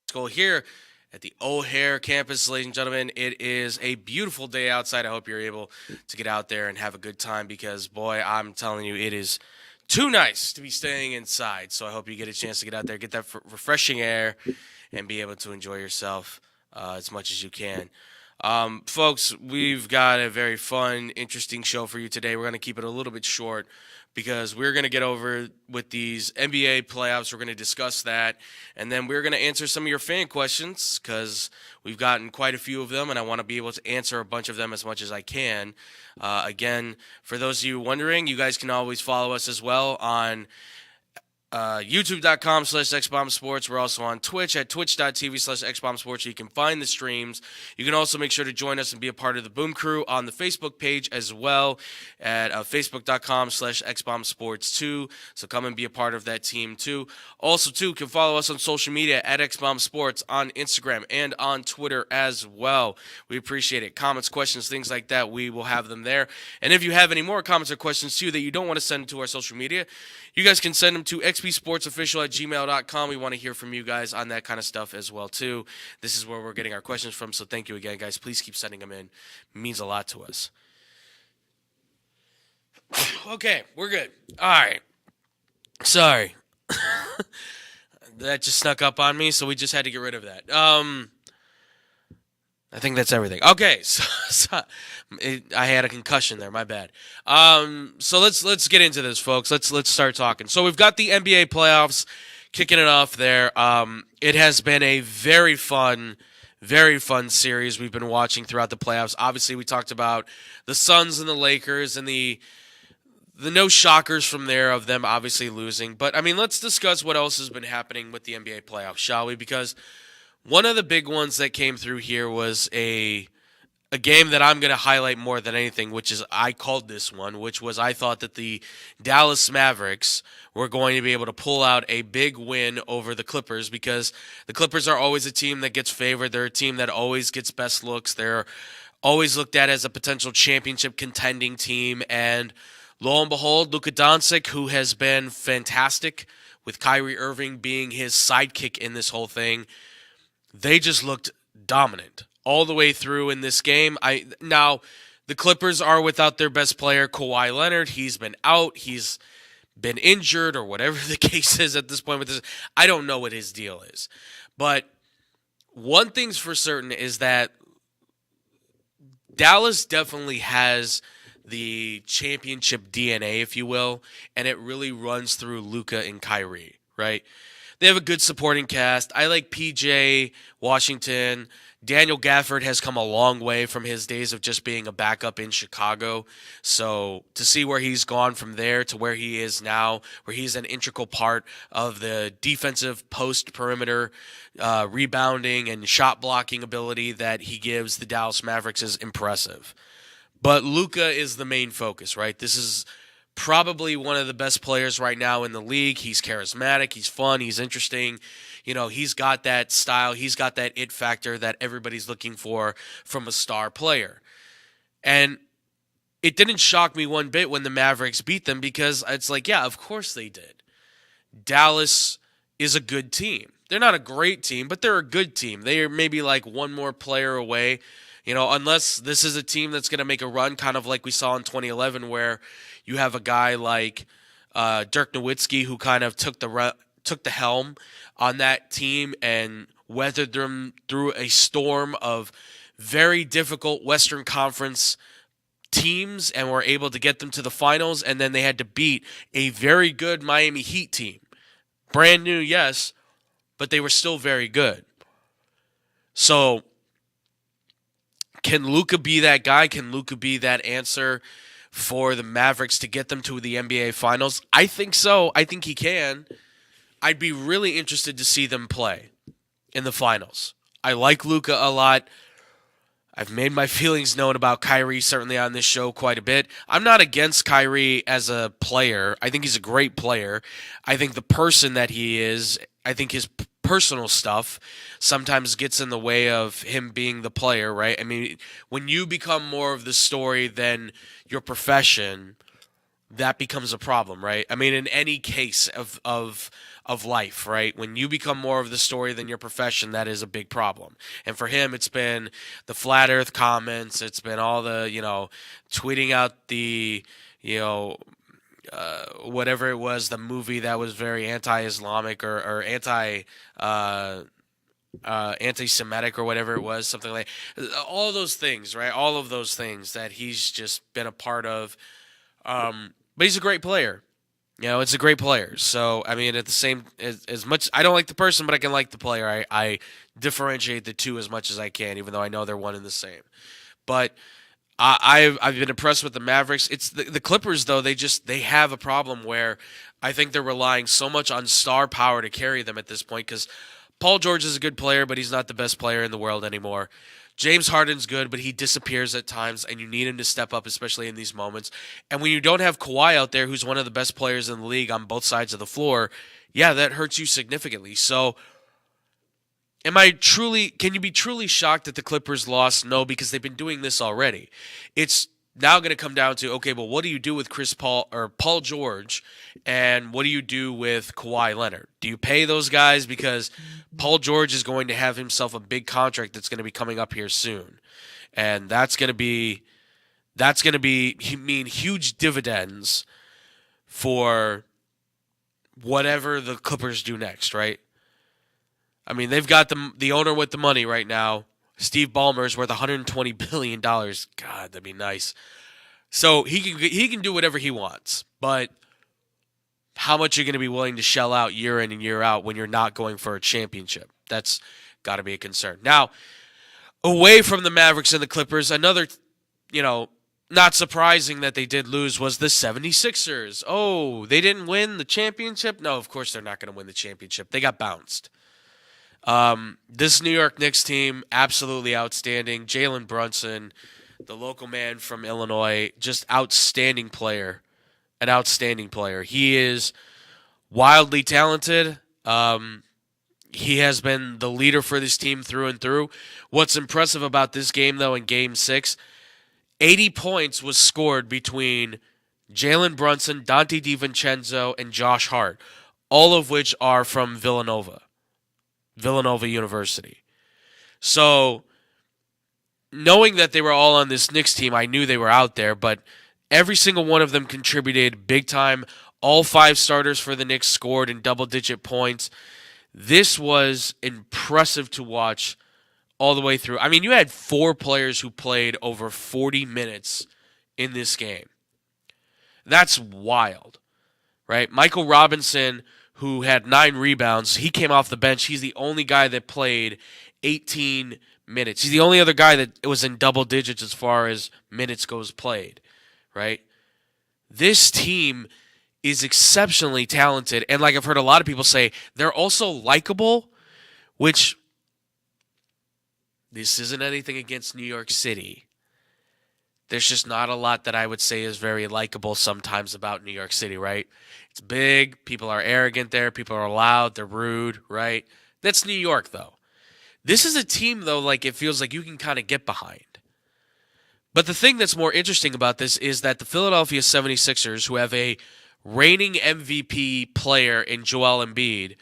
School here at the O'Hare campus, ladies and gentlemen. It is a beautiful day outside. I hope you're able to get out there and have a good time because, boy, I'm telling you, it is too nice to be staying inside. So I hope you get a chance to get out there, get that refreshing air, and be able to enjoy yourself as much as you can. Folks, we've got a very fun, interesting show for you today. We're going to keep it a little bit short because we're going to get over with these NBA playoffs. We're going to discuss that, and then we're going to answer some of your fan questions because we've gotten quite a few of them, and I want to be able to answer a bunch of them as much as I can. Again, for those of you wondering, you guys can always follow us as well on youtube.com/xbombsports. We're also on Twitch at twitch.tv/xbombsports. You can find the streams. You can also make sure to join us and be a part of the Boom Crew on the Facebook page as well at facebook.com/xbombsports2. So come and be a part of that team too. Also too, you can follow us on social media at xbombsports on Instagram and on Twitter as well. We appreciate it. Comments, questions, things like that, we will have them there. And if you have any more comments or questions too that you don't want to send to our social media, you guys can send them to xbsportsofficial@gmail.com. We want to hear from you guys on that kind of stuff as well, too. This is where we're getting our questions from, so thank you again, guys. Please keep sending them in. It means a lot to us. Okay, we're good. All right. Sorry. That just snuck up on me, so we just had to get rid of that. I think that's everything. Okay, I had a concussion there. My bad. So let's get into this, folks. Let's start talking. So we've got the NBA playoffs kicking it off there. It has been a very fun series we've been watching throughout the playoffs. Obviously, we talked about the Suns and the Lakers and the no shockers from there of them obviously losing. But I mean, let's discuss what else has been happening with the NBA playoffs, shall we? Because one of the big ones that came through here was a game that I'm going to highlight more than anything, which is I called this one, which was I thought that the Dallas Mavericks were going to be able to pull out a big win over the Clippers because the Clippers are always a team that gets favored. They're a team that always gets best looks. They're always looked at as a potential championship contending team. And lo and behold, Luka Doncic, who has been fantastic with Kyrie Irving being his sidekick in this whole thing, they just looked dominant all the way through in this game. Now, the Clippers are without their best player, Kawhi Leonard. He's been out. He's been injured or whatever the case is at this point with this. I don't know what his deal is. But one thing's for certain is that Dallas definitely has the championship DNA, if you will, and it really runs through Luka and Kyrie, right? They have a good supporting cast. I like PJ Washington. Daniel Gafford has come a long way from his days of just being a backup in Chicago. So to see where he's gone from there to where he is now, where he's an integral part of the defensive post perimeter rebounding and shot blocking ability that he gives the Dallas Mavericks is impressive. But Luka is the main focus, right? This is probably one of the best players right now in the league. He's charismatic. He's fun. He's interesting. You know, he's got that style. He's got that it factor that everybody's looking for from a star player. And it didn't shock me one bit when the Mavericks beat them because it's like, yeah, of course they did. Dallas is a good team. They're not a great team, but they're a good team. They are maybe like one more player away. You know, unless this is a team that's going to make a run, kind of like we saw in 2011, where you have a guy like Dirk Nowitzki who kind of took the helm on that team and weathered them through a storm of very difficult Western Conference teams and were able to get them to the finals, and then they had to beat a very good Miami Heat team. Brand new, yes, but they were still very good. So can Luka be that guy? Can Luka be that answer for the Mavericks to get them to the NBA Finals? I think so. I think he can. I'd be really interested to see them play in the Finals. I like Luka a lot. I've made my feelings known about Kyrie certainly on this show quite a bit. I'm not against Kyrie as a player. I think he's a great player. I think the person that he is, I think his personal stuff sometimes gets in the way of him being the player, right? I mean, when you become more of the story than your profession, that becomes a problem, right? I mean, in any case of life, right? When you become more of the story than your profession, that is a big problem. And for him, it's been the flat Earth comments. It's been all the tweeting out the whatever it was, the movie that was very anti-Islamic or anti-Semitic or whatever it was, something like all those things, right? All of those things that he's just been a part of. But he's a great player. It's a great player. So, I mean, at the same, as much, I don't like the person, but I can like the player. I differentiate the two as much as I can, even though I know they're one and the same. But I've been impressed with the Mavericks. It's the Clippers, though. They have a problem where I think they're relying so much on star power to carry them at this point, because Paul George is a good player, but he's not the best player in the world anymore. James Harden's good, but he disappears at times, and you need him to step up, especially in these moments. And when you don't have Kawhi out there, who's one of the best players in the league on both sides of the floor, yeah, that hurts you significantly. So, can you be truly shocked that the Clippers lost? No, because they've been doing this already. It's now going to come down to, okay, well, what do you do with Chris Paul or Paul George, and what do you do with Kawhi Leonard? Do you pay those guys? Because Paul George is going to have himself a big contract that's going to be coming up here soon, and that's going to mean huge dividends for whatever the Clippers do next, right? I mean, they've got the owner with the money right now. Steve Ballmer's worth $120 billion. God, that'd be nice. So he can do whatever he wants, but how much are you going to be willing to shell out year in and year out when you're not going for a championship? That's got to be a concern. Now, away from the Mavericks and the Clippers, another, not surprising that they did lose was the 76ers. Oh, they didn't win the championship? No, of course they're not going to win the championship. They got bounced. This New York Knicks team, absolutely outstanding. Jalen Brunson, the local man from Illinois, just outstanding player. An outstanding player. He is wildly talented. He has been the leader for this team through and through. What's impressive about this game, though, in Game 6, 80 points was scored between Jalen Brunson, Dante DiVincenzo, and Josh Hart, all of which are from Villanova University. So, knowing that they were all on this Knicks team, I knew they were out there, but every single one of them contributed big time. All 5 starters for the Knicks scored in double-digit points. This was impressive to watch all the way through. I mean, you had 4 players who played over 40 minutes in this game. That's wild, right? Michael Robinson, who had 9 rebounds, he came off the bench. He's the only guy that played 18 minutes. He's the only other guy that was in double digits as far as minutes goes played, right? This team is exceptionally talented, and like I've heard a lot of people say, they're also likable, which this isn't anything against New York City. There's just not a lot that I would say is very likable sometimes about New York City, right? It's big, people are arrogant there, people are loud, they're rude, right? That's New York, though. This is a team, though, like it feels like you can kind of get behind. But the thing that's more interesting about this is that the Philadelphia 76ers, who have a reigning MVP player in Joel Embiid,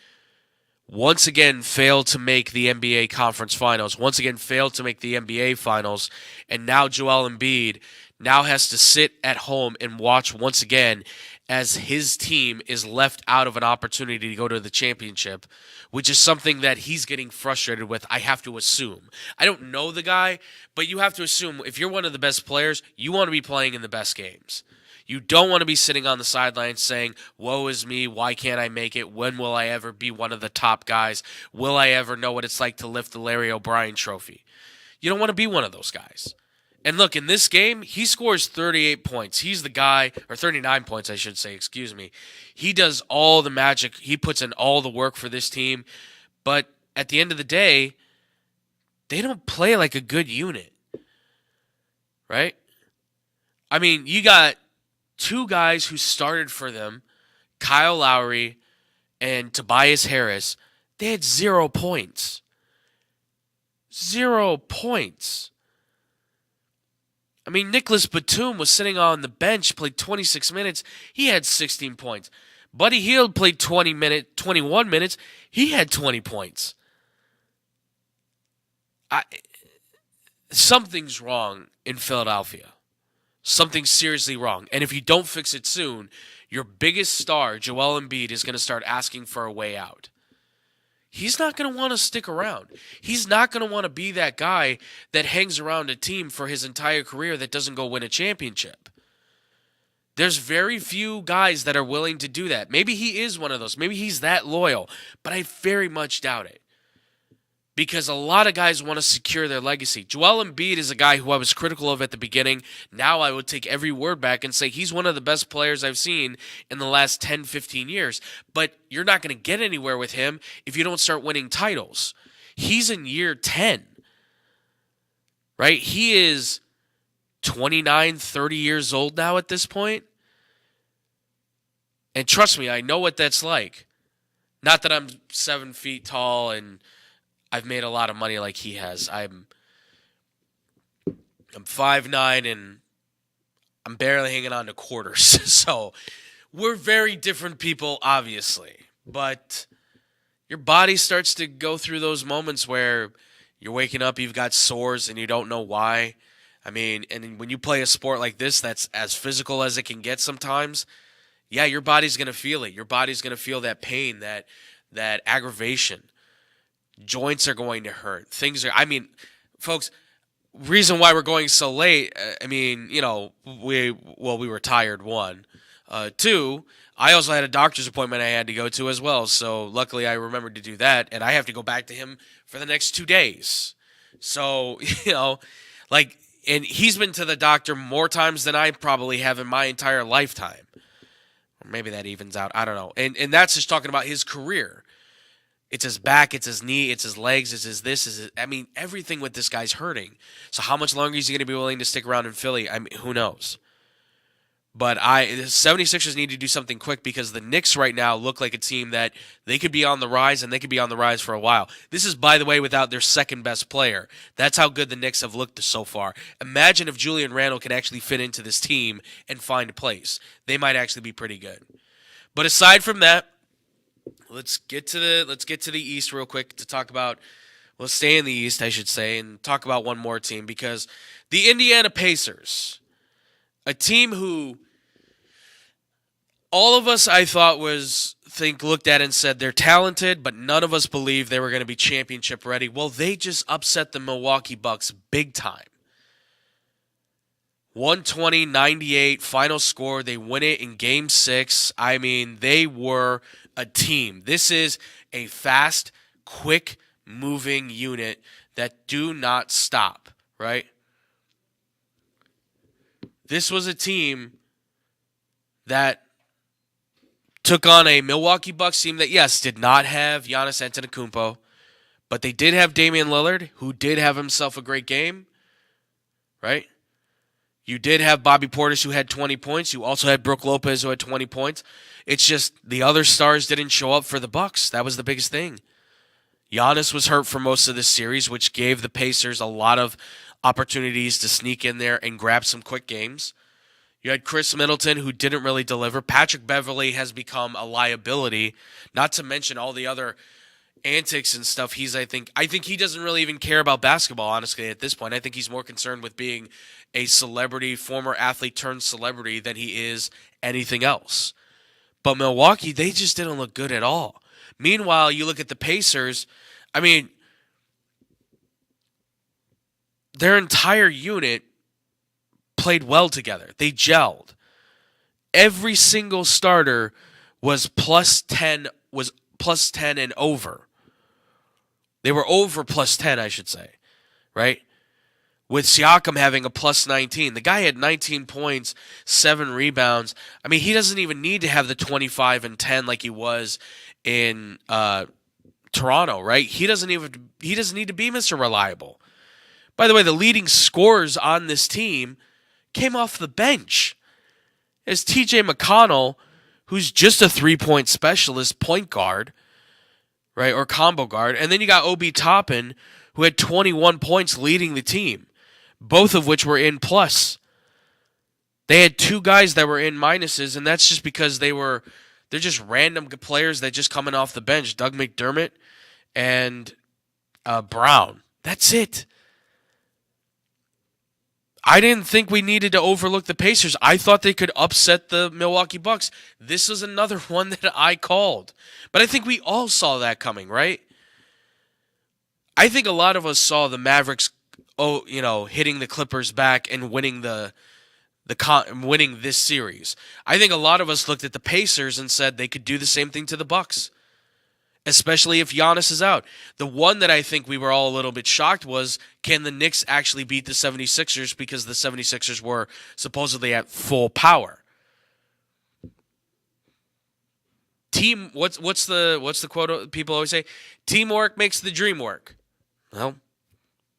once again failed to make the NBA Conference Finals, once again failed to make the NBA Finals, and now Joel Embiid now has to sit at home and watch once again as his team is left out of an opportunity to go to the championship, which is something that he's getting frustrated with, I have to assume. I don't know the guy, but you have to assume if you're one of the best players, you want to be playing in the best games. You don't want to be sitting on the sidelines saying, woe is me, why can't I make it? When will I ever be one of the top guys? Will I ever know what it's like to lift the Larry O'Brien trophy? You don't want to be one of those guys. And look, in this game, he scores 38 points. He's the guy, or 39 points, I should say, excuse me. He does all the magic. He puts in all the work for this team. But at the end of the day, they don't play like a good unit. Right? I mean, you got 2 guys who started for them, Kyle Lowry and Tobias Harris. They had 0 points. 0 points. I mean, Nicholas Batum was sitting on the bench, played 26 minutes. He had 16 points. Buddy Hield played 21 minutes. He had 20 points. Something's wrong in Philadelphia. Something's seriously wrong. And if you don't fix it soon, your biggest star, Joel Embiid, is going to start asking for a way out. He's not going to want to stick around. He's not going to want to be that guy that hangs around a team for his entire career that doesn't go win a championship. There's very few guys that are willing to do that. Maybe he is one of those. Maybe he's that loyal, but I very much doubt it. Because a lot of guys want to secure their legacy. Joel Embiid is a guy who I was critical of at the beginning. Now I would take every word back and say he's one of the best players I've seen in the last 10, 15 years. But you're not going to get anywhere with him if you don't start winning titles. He's in year 10, right? He is 29, 30 years old now at this point. And trust me, I know what that's like. Not that I'm 7 feet tall and I've made a lot of money like he has. I'm 5'9", and I'm barely hanging on to quarters. So we're very different people, obviously. But your body starts to go through those moments where you're waking up, you've got sores, and you don't know why. I mean, and when you play a sport like this that's as physical as it can get sometimes, yeah, your body's going to feel it. Your body's going to feel that pain, that aggravation. Joints are going to hurt. Folks, reason why we're going so late, we were tired, one. Two, I also had a doctor's appointment I had to go to as well, so luckily I remembered to do that, and I have to go back to him for the next 2 days. So, and he's been to the doctor more times than I probably have in my entire lifetime. Or maybe that evens out. I don't know. And that's just talking about his career. It's his back, it's his knee, it's his legs, it's his this, everything with this guy's hurting. So how much longer is he going to be willing to stick around in Philly? Who knows? But the 76ers need to do something quick because the Knicks right now look like a team that they could be on the rise, and they could be on the rise for a while. This is, by the way, without their second best player. That's how good the Knicks have looked so far. Imagine if Julian Randle can actually fit into this team and find a place. They might actually be pretty good. But aside from that, Let's get to the East real quick to talk about. Let's stay in the East, I should say, and talk about one more team because the Indiana Pacers, a team who all of us I thought looked at and said they're talented, but none of us believed they were going to be championship ready. Well, they just upset the Milwaukee Bucks big time. 120-98 final score. They win it in Game 6. They were a team. This is a fast, quick-moving unit that do not stop, right? This was a team that took on a Milwaukee Bucks team that, yes, did not have Giannis Antetokounmpo, but they did have Damian Lillard, who did have himself a great game, right? You did have Bobby Portis, who had 20 points. You also had Brook Lopez, who had 20 points. It's just the other stars didn't show up for the Bucks. That was the biggest thing. Giannis was hurt for most of this series, which gave the Pacers a lot of opportunities to sneak in there and grab some quick games. You had Chris Middleton, who didn't really deliver. Patrick Beverley has become a liability, not to mention all the other antics and stuff. I think he doesn't really even care about basketball, honestly, at this point. I think he's more concerned with being a celebrity, former athlete turned celebrity, than he is anything else. But Milwaukee, they just didn't look good at all. Meanwhile, you look at the Pacers, their entire unit played well together. They gelled. Every single starter was plus 10 and over. They were over plus 10, I should say, right? With Siakam having a plus 19. The guy had 19 points, 7 rebounds. He doesn't even need to have the 25 and 10 like he was in Toronto, right? He doesn't need to be Mr. Reliable. By the way, the leading scorers on this team came off the bench. It's TJ McConnell, who's just a three-point specialist point guard, right, or combo guard. And then you got Obi Toppin, who had 21 points leading the team. both of which were in plus. They had two guys that were in minuses, and that's just because they're just random players that just coming off the bench. Doug McDermott and Brown. That's it. I didn't think we needed to overlook the Pacers. I thought they could upset the Milwaukee Bucks. This is another one that I called. But I think we all saw that coming, right? I think a lot of us saw the Mavericks, hitting the Clippers back and winning winning this series. I think a lot of us looked at the Pacers and said they could do the same thing to the Bucks, especially if Giannis is out. The one that I think we were all a little bit shocked was, can the Knicks actually beat the 76ers, because the 76ers were supposedly at full power. What's the quote people always say? Teamwork makes the dream work. Well,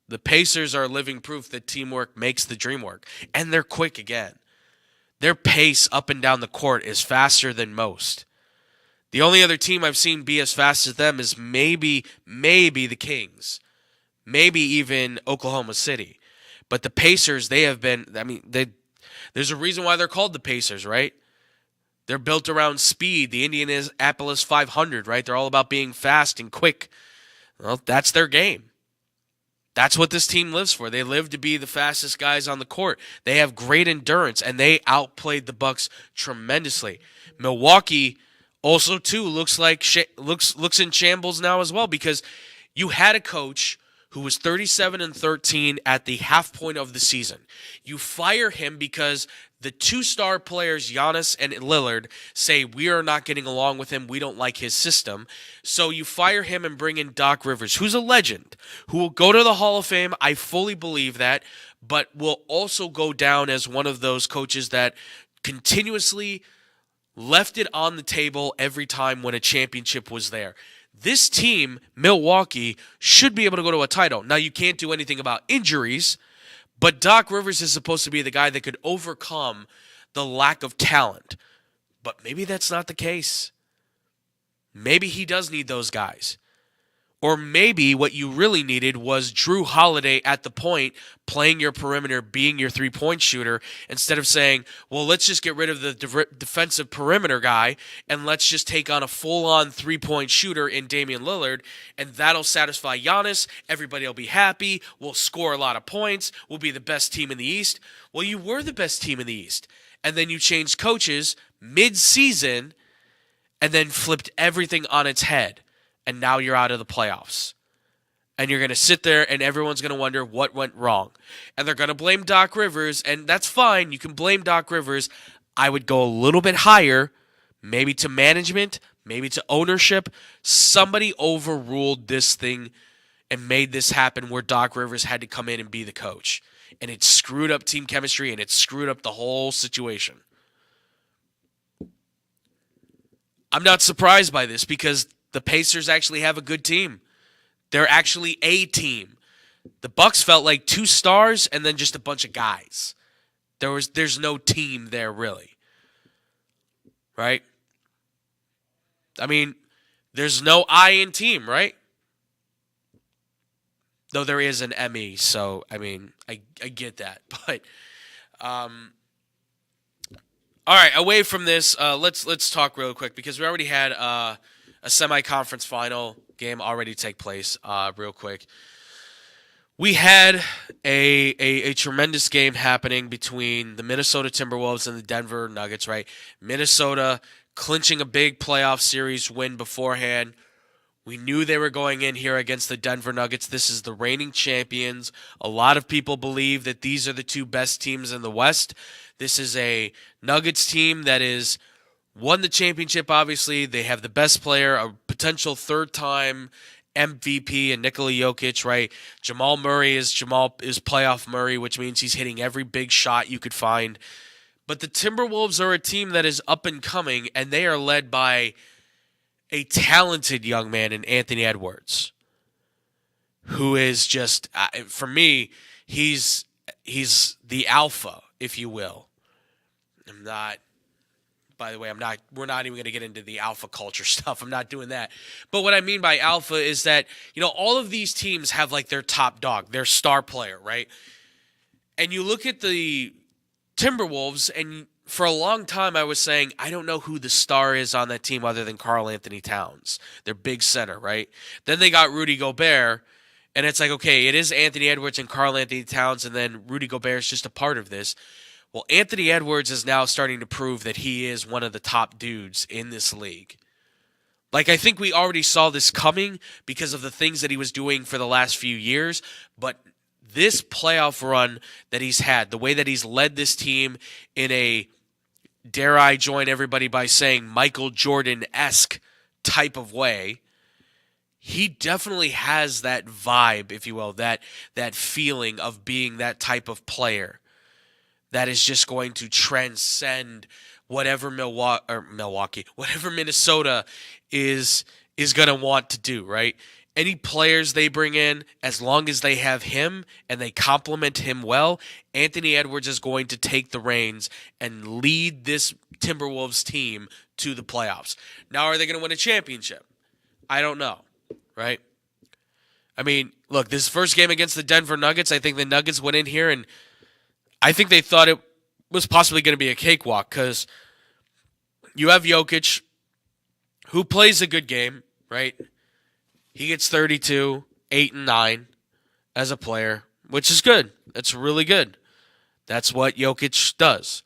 the Pacers are living proof that teamwork makes the dream work. And they're quick again. Their pace up and down the court is faster than most. The only other team I've seen be as fast as them is maybe the Kings. Maybe even Oklahoma City. But the Pacers, there's a reason why they're called the Pacers, right? They're built around speed. The Indianapolis 500, right? They're all about being fast and quick. Well, that's their game. That's what this team lives for. They live to be the fastest guys on the court. They have great endurance, and they outplayed the Bucks tremendously. Milwaukee also, too, looks in shambles now as well, because you had a coach who was 37-13 at the half point of the season. You fire him because the two-star players, Giannis and Lillard, say we are not getting along with him. We don't like his system. So you fire him and bring in Doc Rivers, who's a legend, who will go to the Hall of Fame. I fully believe that, but will also go down as one of those coaches that continuously left it on the table every time when a championship was there. This team, Milwaukee, should be able to go to a title. Now, you can't do anything about injuries, but Doc Rivers is supposed to be the guy that could overcome the lack of talent. But maybe that's not the case. Maybe he does need those guys. Or maybe what you really needed was Drew Holiday at the point, playing your perimeter, being your three-point shooter, instead of saying, well, let's just get rid of the defensive perimeter guy, and let's just take on a full-on three-point shooter in Damian Lillard, and that'll satisfy Giannis. Everybody will be happy. We'll score a lot of points. We'll be the best team in the East. Well, you were the best team in the East. And then you changed coaches mid-season and then flipped everything on its head. And now you're out of the playoffs. And you're going to sit there and everyone's going to wonder what went wrong. And they're going to blame Doc Rivers, and that's fine. You can blame Doc Rivers. I would go a little bit higher, maybe to management, maybe to ownership. Somebody overruled this thing and made this happen where Doc Rivers had to come in and be the coach. And it screwed up team chemistry, and it screwed up the whole situation. I'm not surprised by this, because the Pacers actually have a good team. They're actually a team. The Bucks felt like two stars and then just a bunch of guys. There's no team there, really. Right? I mean, there's no I in team, right? Though there is an ME, so I mean, I get that. But all right, away from this, let's talk real quick, because we already had a semi-conference final game already take place real quick. We had a tremendous game happening between the Minnesota Timberwolves and the Denver Nuggets, right? Minnesota clinching a big playoff series win beforehand. We knew they were going in here against the Denver Nuggets. This is the reigning champions. A lot of people believe that these are the two best teams in the West. This is a Nuggets team that is won the championship, obviously. They have the best player, a potential third-time MVP, and Nikola Jokic, right? Jamal Murray is playoff Murray, which means he's hitting every big shot you could find. But the Timberwolves are a team that is up and coming, and they are led by a talented young man in Anthony Edwards, who is just, for me, he's the alpha, if you will. By the way, we're not even going to get into the alpha culture stuff. I'm not doing that. But what I mean by alpha is that, all of these teams have like their top dog, their star player, right? And you look at the Timberwolves, and for a long time I was saying, I don't know who the star is on that team other than Karl Anthony Towns. Their big center, right? Then they got Rudy Gobert, and it's like, okay, it is Anthony Edwards and Karl Anthony Towns, and then Rudy Gobert is just a part of this. Well, Anthony Edwards is now starting to prove that he is one of the top dudes in this league. Like, I think we already saw this coming because of the things that he was doing for the last few years, but this playoff run that he's had, the way that he's led this team in a, dare I join everybody by saying, Michael Jordan-esque type of way, he definitely has that vibe, if you will, that feeling of being that type of player that is just going to transcend whatever whatever Minnesota is going to want to do, right? Any players they bring in, as long as they have him and they complement him well, Anthony Edwards is going to take the reins and lead this Timberwolves team to the playoffs. Now, are they going to win a championship? I don't know, right? I mean, look, this first game against the Denver Nuggets, I think the Nuggets went in here and I think they thought it was possibly going to be a cakewalk because you have Jokic, who plays a good game, right? He gets 32, 8, and 9 as a player, which is good. That's really good. That's what Jokic does.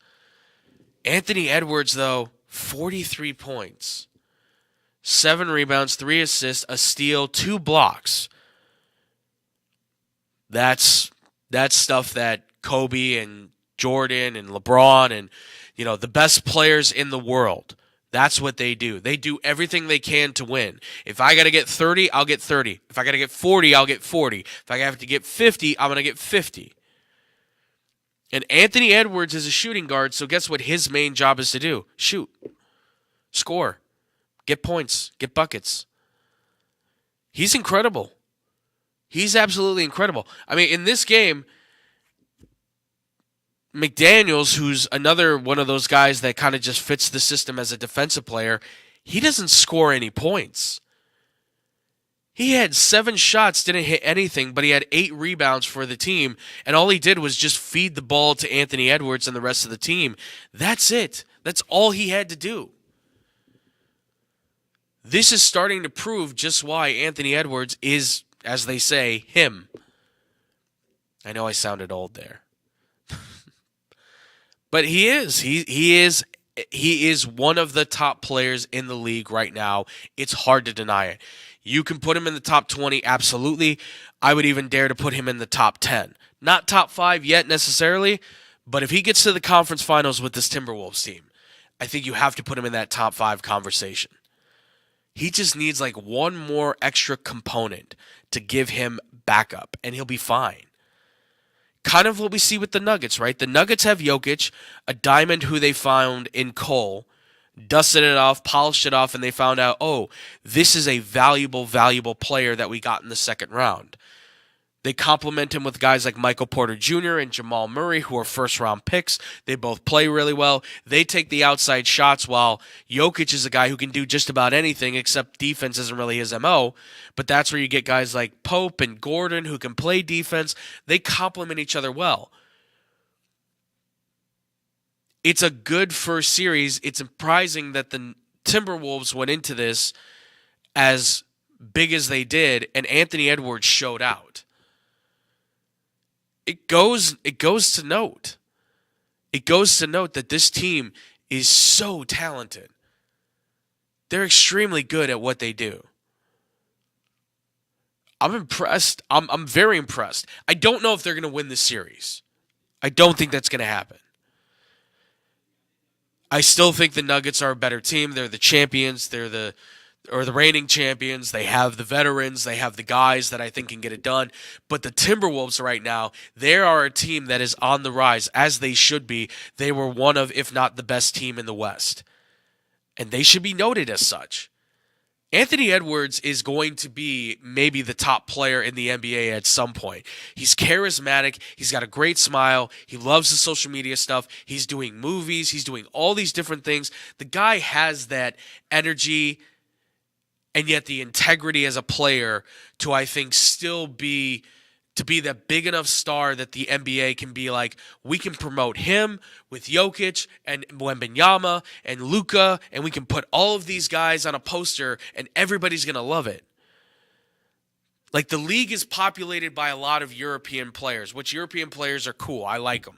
Anthony Edwards, though, 43 points, 7 rebounds, 3 assists, a steal, 2 blocks. That's stuff that Kobe and Jordan and LeBron and, the best players in the world, that's what they do. They do everything they can to win. If I got to get 30, I'll get 30. If I got to get 40, I'll get 40. If I have to get 50, I'm going to get 50. And Anthony Edwards is a shooting guard, so guess what his main job is to do? Shoot. Score. Get points. Get buckets. He's incredible. He's absolutely incredible. I mean, in this game, McDaniels, who's another one of those guys that kind of just fits the system as a defensive player, he doesn't score any points. He had 7 shots, didn't hit anything, but he had 8 rebounds for the team, and all he did was just feed the ball to Anthony Edwards and the rest of the team. That's it. That's all he had to do. This is starting to prove just why Anthony Edwards is, as they say, him. I know I sounded old there. But he is. He is one of the top players in the league right now. It's hard to deny it. You can put him in the top 20, absolutely. I would even dare to put him in the top 10. Not top 5 yet necessarily, but if he gets to the conference finals with this Timberwolves team, I think you have to put him in that top 5 conversation. He just needs like one more extra component to give him backup, and he'll be fine. Kind of what we see with the Nuggets, right? The Nuggets have Jokic, a diamond who they found in Cole, dusted it off, polished it off, and they found out, oh, this is a valuable player that we got in the second round. They complement him with guys like Michael Porter Jr. and Jamal Murray, who are first-round picks. They both play really well. They take the outside shots, while Jokic is a guy who can do just about anything, except defense isn't really his MO. But that's where you get guys like Pope and Gordon who can play defense. They complement each other well. It's a good first series. It's surprising that the Timberwolves went into this as big as they did, and Anthony Edwards showed out. It goes to note. It goes to note that this team is so talented. They're extremely good at what they do. I'm impressed. I'm very impressed. I don't know if they're going to win this series. I don't think that's going to happen. I still think the Nuggets are a better team. They're the champions. They're the reigning champions. They have the veterans. They have the guys that I think can get it done. But the Timberwolves right now, they are a team that is on the rise, as they should be. They were one of, if not the best team in the West. And they should be noted as such. Anthony Edwards is going to be maybe the top player in the NBA at some point. He's charismatic. He's got a great smile. He loves the social media stuff. He's doing movies. He's doing all these different things. The guy has that energy and yet the integrity as a player to, I think, still be to be the big enough star that the NBA can be like, we can promote him with Jokic and Wembanyama and Luka, and we can put all of these guys on a poster and everybody's going to love it. Like, the league is populated by a lot of European players, which European players are cool. I like them.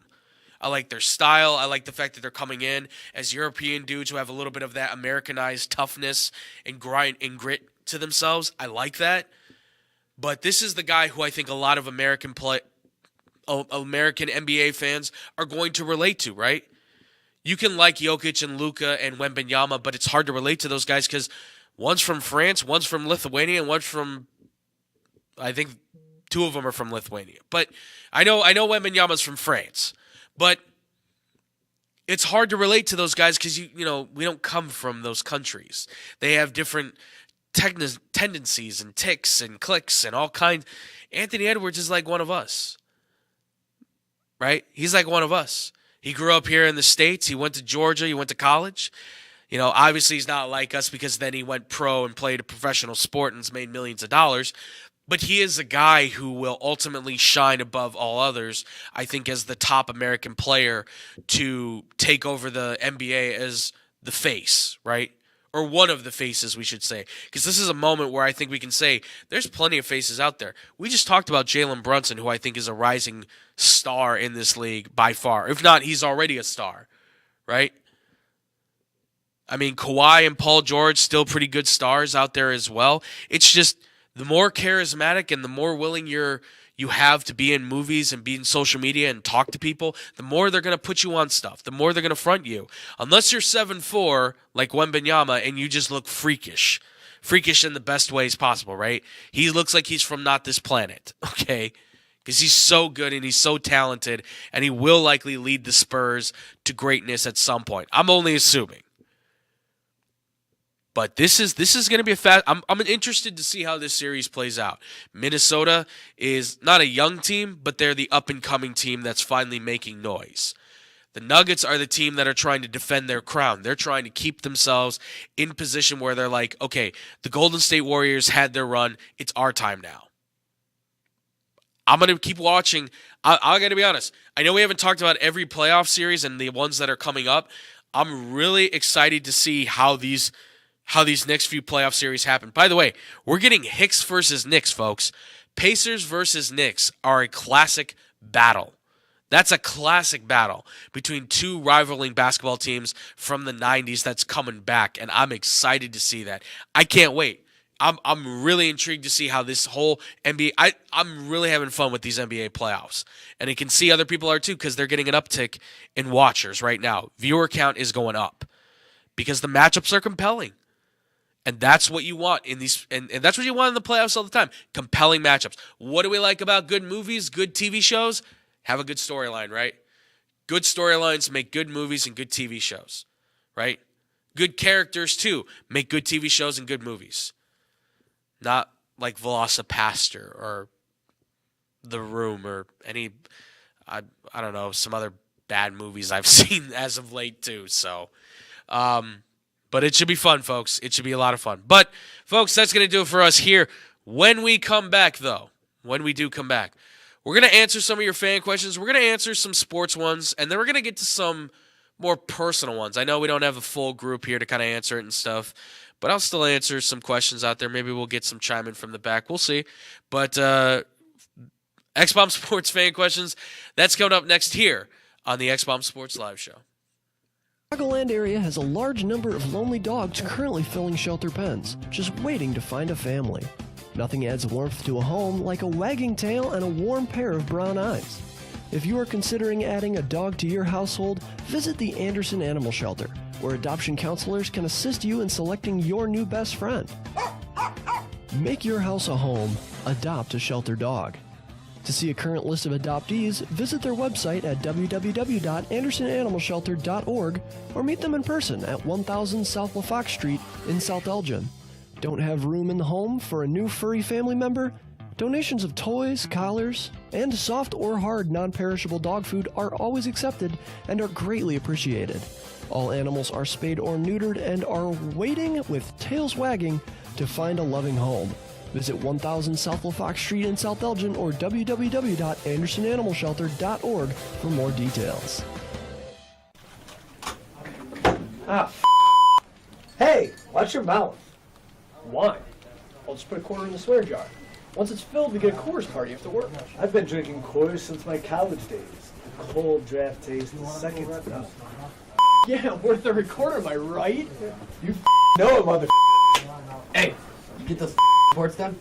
I like their style. I like the fact that they're coming in as European dudes who have a little bit of that Americanized toughness and grind and grit to themselves. I like that. But this is the guy who I think a lot of American NBA fans are going to relate to, right? You can like Jokic and Luka and Wembanyama, but it's hard to relate to those guys because one's from France, one's from Lithuania, and one's from, I think, two of them are from Lithuania. But I know Wembanyama's from France. But it's hard to relate to those guys because we don't come from those countries. They have different tendencies and ticks and clicks and all kinds. Anthony Edwards is like one of us, right? He's like one of us. He grew up here in the States. He went to Georgia. He went to college. Obviously he's not like us because then he went pro and played a professional sport and has made millions of dollars. But he is a guy who will ultimately shine above all others, I think, as the top American player to take over the NBA as the face, right? Or one of the faces, we should say. Because this is a moment where I think we can say there's plenty of faces out there. We just talked about Jalen Brunson, who I think is a rising star in this league by far. If not, he's already a star, right? I mean, Kawhi and Paul George, still pretty good stars out there as well. It's just the more charismatic and the more willing you have to be in movies and be in social media and talk to people, the more they're going to put you on stuff, the more they're going to front you. Unless you're 7'4", like Wembanyama, and you just look freakish in the best ways possible, right? He looks like he's from not this planet, okay? Because he's so good and he's so talented, and he will likely lead the Spurs to greatness at some point. I'm only assuming. But this is going to be I'm interested to see how this series plays out. Minnesota is not a young team, but they're the up-and-coming team that's finally making noise. The Nuggets are the team that are trying to defend their crown. They're trying to keep themselves in position where they're like, okay, the Golden State Warriors had their run. It's our time now. I'm going to keep watching. I got to be honest. I know we haven't talked about every playoff series and the ones that are coming up. I'm really excited to see how these next few playoff series happen. By the way, we're getting Hicks versus Knicks, folks. Pacers versus Knicks are a classic battle. That's a classic battle between two rivaling basketball teams from the 90s that's coming back, and I'm excited to see that. I can't wait. I'm really intrigued to see how this whole NBA... I'm really having fun with these NBA playoffs. And I can see other people are too because they're getting an uptick in watchers right now. Viewer count is going up because the matchups are compelling. And that's what you want in these, and that's what you want in the playoffs all the time. Compelling matchups. What do we like about good movies, good TV shows? Have a good storyline, right? Good storylines make good movies and good TV shows, right? Good characters, too, make good TV shows and good movies. Not like Velocipaster or The Room or any, I don't know, some other bad movies I've seen as of late, too. So, but it should be fun, folks. It should be a lot of fun. But, folks, that's going to do it for us here. When we come back, though, when we do come back, we're going to answer some of your fan questions. We're going to answer some sports ones, and then we're going to get to some more personal ones. I know we don't have a full group here to kind of answer it and stuff, but I'll still answer some questions out there. Maybe we'll get some chime in from the back. We'll see. But X-Bomb Sports fan questions, that's coming up next here on the X-Bomb Sports Live Show. The Chicagoland area has a large number of lonely dogs currently filling shelter pens, just waiting to find a family. Nothing adds warmth to a home like a wagging tail and a warm pair of brown eyes. If you are considering adding a dog to your household, visit the Anderson Animal Shelter, where adoption counselors can assist you in selecting your new best friend. Make your house a home. Adopt a shelter dog. To see a current list of adoptees, visit their website at www.andersonanimalshelter.org or meet them in person at 1000 South LaFox Street in South Elgin. Don't have room in the home for a new furry family member? Donations of toys, collars, and soft or hard non-perishable dog food are always accepted and are greatly appreciated. All animals are spayed or neutered and are waiting with tails wagging to find a loving home. Visit 1000 South LaFox Street in South Elgin or www.andersonanimalshelter.org for more details. Hey, watch your mouth. Why? I'll just put a quarter in the swear jar. Once it's filled, we get a Coors party after work. I've been drinking Coors since my college days. The cold draft taste is second to none. Yeah, worth the recorder, am I right? You know it, mother. Hey, you get those reports done?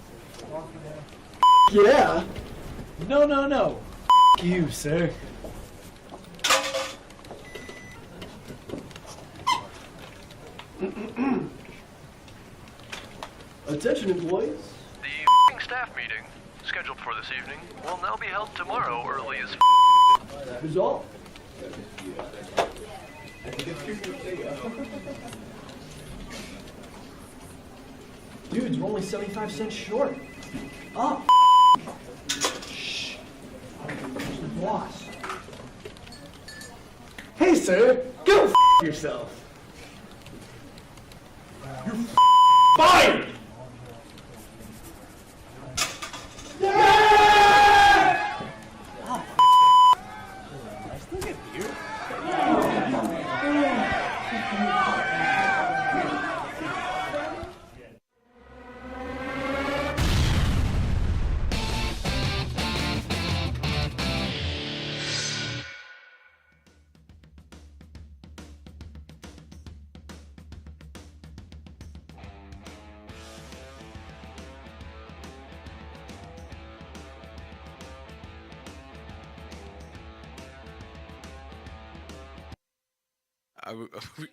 Yeah. No. You, sir. Attention, employees. The staff meeting, scheduled for this evening, will now be held tomorrow early as That is all. Dudes, we're only 75 cents short. Oh, shh. The boss. Hey, sir. Go yourself. You're fired.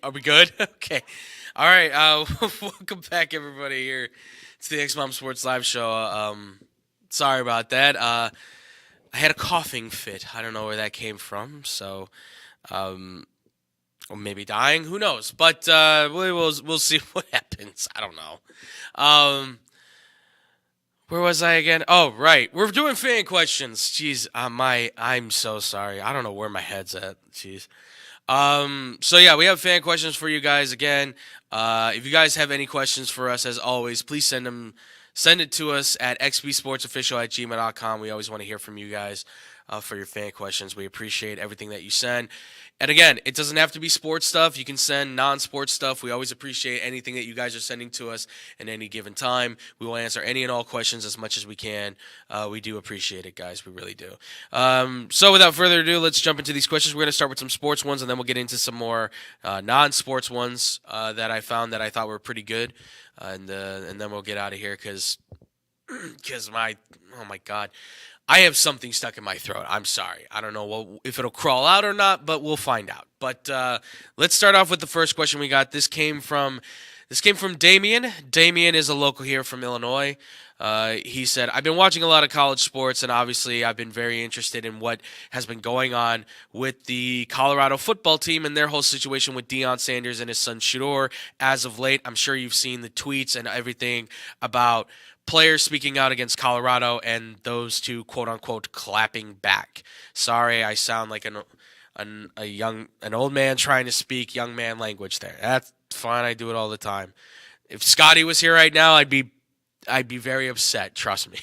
Are we good? Okay. All right. Welcome back, everybody. Here, it's the X-Mom Sports Live Show. Sorry about that. I had a coughing fit. I don't know where that came from. So, or maybe dying. Who knows? But we'll see what happens. I don't know. Where was I again? Oh, right. We're doing fan questions. Jeez, I'm so sorry. I don't know where my head's at. Jeez. So yeah, we have fan questions for you guys again. If you guys have any questions for us, as always, please send it to us at xbsportsofficial@gmail.com. We always want to hear from you guys for your fan questions. We appreciate everything that you send. And again, it doesn't have to be sports stuff. You can send non-sports stuff. We always appreciate anything that you guys are sending to us at any given time. We will answer any and all questions as much as we can. We do appreciate it, guys. We really do. So without further ado, let's jump into these questions. We're going to start with some sports ones, and then we'll get into some more non-sports ones that I found that I thought were pretty good. And then we'll get out of here because oh my God. I have something stuck in my throat. I'm sorry. I don't know if it'll crawl out or not, but we'll find out. But let's start off with the first question we got. This came from Damien. Damien is a local here from Illinois. He said, I've been watching a lot of college sports, and obviously I've been very interested in what has been going on with the Colorado football team and their whole situation with Deion Sanders and his son Shedeur as of late. I'm sure you've seen the tweets and everything about players speaking out against Colorado and those two, quote-unquote, clapping back. Sorry, I sound like an old man trying to speak young man language there. That's fine. I do it all the time. If Scotty was here right now, I'd be very upset. Trust me.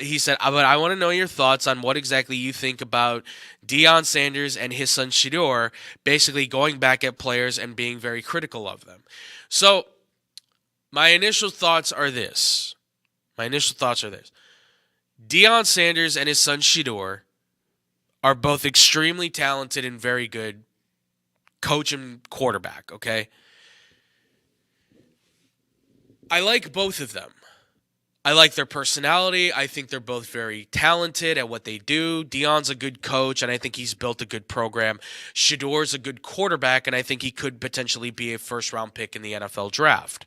He said, but I want to know your thoughts on what exactly you think about Deion Sanders and his son Shedeur basically going back at players and being very critical of them. So my initial thoughts are this. Deion Sanders and his son Shedeur are both extremely talented and very good coach and quarterback, okay? I like both of them. I like their personality. I think they're both very talented at what they do. Deion's a good coach, and I think he's built a good program. Shedeur's a good quarterback, and I think he could potentially be a first-round pick in the NFL draft.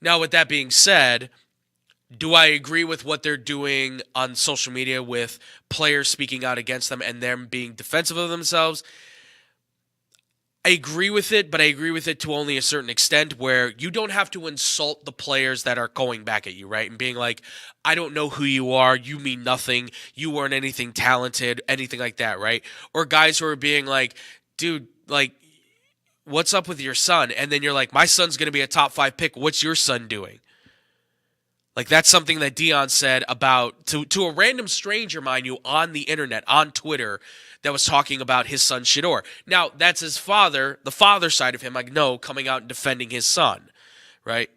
Now, with that being said, do I agree with what they're doing on social media with players speaking out against them and them being defensive of themselves? I agree with it, but I agree with it to only a certain extent where you don't have to insult the players that are going back at you, right? And being like, I don't know who you are, you mean nothing, you weren't anything talented, anything like that, right? Or guys who are being like, dude, like, what's up with your son? And then you're like, my son's going to be a top 5 pick. What's your son doing? Like, that's something that Dion said about to a random stranger, mind you, on the internet, on Twitter, that was talking about his son Shador. Now, that's his father, the father side of him, I know, coming out and defending his son, right?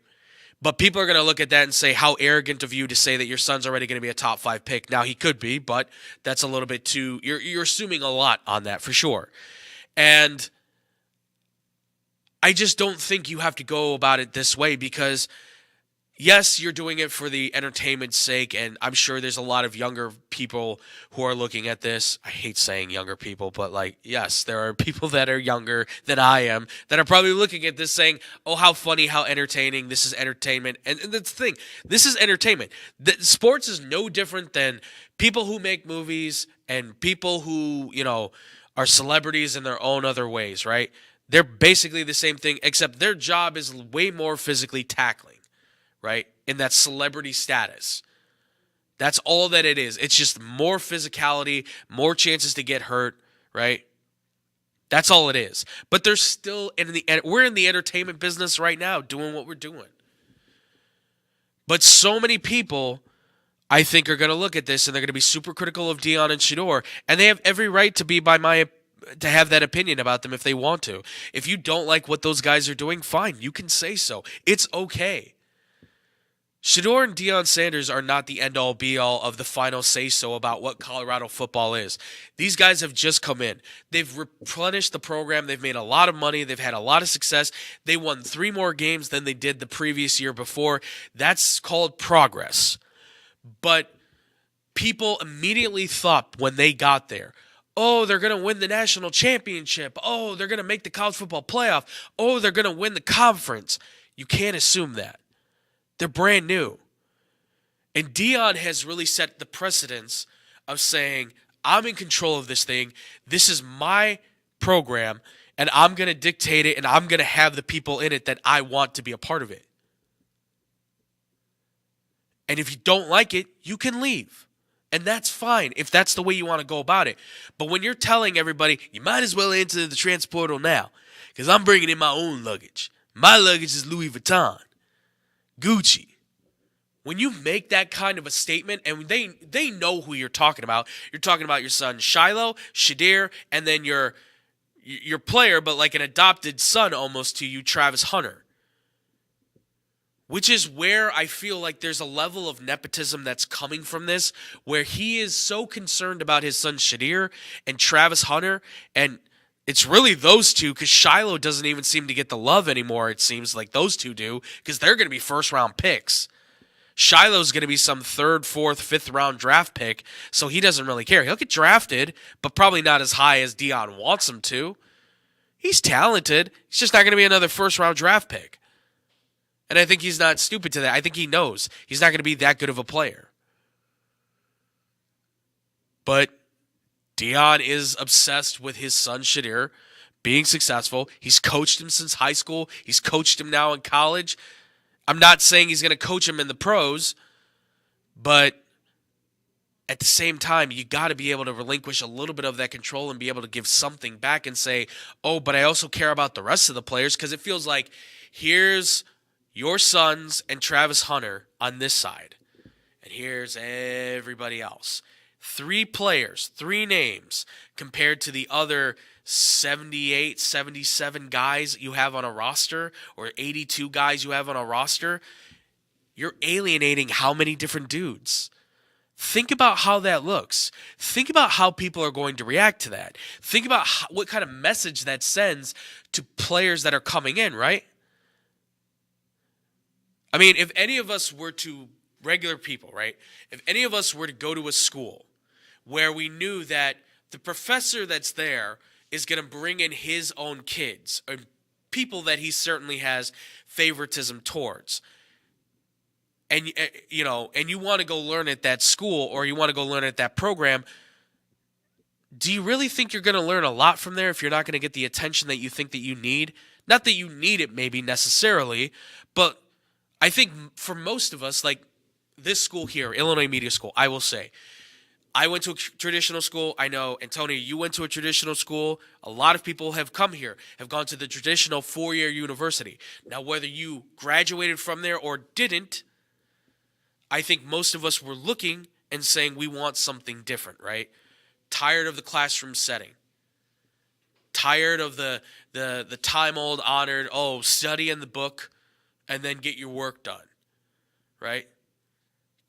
But people are going to look at that and say, how arrogant of you to say that your son's already going to be a top 5 pick. Now, he could be, but that's a little bit too, you're assuming a lot on that for sure. And I just don't think you have to go about it this way because, yes, you're doing it for the entertainment's sake, and I'm sure there's a lot of younger people who are looking at this. I hate saying younger people, but, like, yes, there are people that are younger than I am that are probably looking at this saying, oh, how funny, how entertaining, this is entertainment. And that's the thing, this is entertainment. Sports is no different than people who make movies and people who, are celebrities in their own other ways, right? They're basically the same thing, except their job is way more physically tackling. Right? In that celebrity status. That's all that it is. It's just more physicality, more chances to get hurt, right? That's all it is. But there's still we're in the entertainment business right now doing what we're doing. But so many people, I think, are going to look at this and they're going to be super critical of Dion and Shador, and they have every right to be to have that opinion about them if they want to. If you don't like what those guys are doing, fine, you can say so. It's okay. Shador and Deion Sanders are not the end-all, be-all of the final say-so about what Colorado football is. These guys have just come in. They've replenished the program. They've made a lot of money. They've had a lot of success. They won 3 more games than they did the previous year before. That's called progress. But people immediately thought when they got there, oh, they're going to win the national championship. Oh, they're going to make the college football playoff. Oh, they're going to win the conference. You can't assume that. They're brand new. And Dion has really set the precedence of saying, I'm in control of this thing. This is my program, and I'm going to dictate it, and I'm going to have the people in it that I want to be a part of it. And if you don't like it, you can leave. And that's fine if that's the way you want to go about it. But when you're telling everybody, you might as well enter the transportal now, because I'm bringing in my own luggage. My luggage is Louis Vuitton. Gucci. When you make that kind of a statement, and they know who you're talking about your son Shiloh, Shadir, and then your player, but like an adopted son almost to you, Travis Hunter. Which is where I feel like there's a level of nepotism that's coming from this, where he is so concerned about his son Shadir and Travis Hunter, and it's really those two, because Shiloh doesn't even seem to get the love anymore, it seems like those two do, because they're going to be first-round picks. Shiloh's going to be some 3rd, 4th, 5th-round draft pick, so he doesn't really care. He'll get drafted, but probably not as high as Dion wants him to. He's talented. He's just not going to be another first-round draft pick. And I think he's not stupid to that. I think he knows he's not going to be that good of a player. But Dion is obsessed with his son Shadir being successful. He's coached him since high school. He's coached him now in college. I'm not saying he's going to coach him in the pros, but at the same time, you got to be able to relinquish a little bit of that control and be able to give something back and say, oh, but I also care about the rest of the players, because it feels like here's your sons and Travis Hunter on this side, and here's everybody else. 3 players, 3 names, compared to the other 78, 77 guys you have on a roster, or 82 guys you have on a roster. You're alienating how many different dudes? Think about how that looks. Think about how people are going to react to that. Think about what kind of message that sends to players that are coming in, right? I mean, if any of us were to, regular people, right? If any of us were to go to a school where we knew that the professor that's there is going to bring in his own kids, or people that he certainly has favoritism towards, and you want to go learn at that school, or you want to go learn at that program, do you really think you're going to learn a lot from there if you're not going to get the attention that you think that you need? Not that you need it maybe necessarily, but I think for most of us, like this school here, Illinois Media School, I will say, I went to a traditional school. I know, Antonio, you went to a traditional school. A lot of people have come here, have gone to the traditional 4-year university. Now, whether you graduated from there or didn't, I think most of us were looking and saying we want something different, right? Tired of the classroom setting. Tired of the time-old honored, study in the book and then get your work done, right?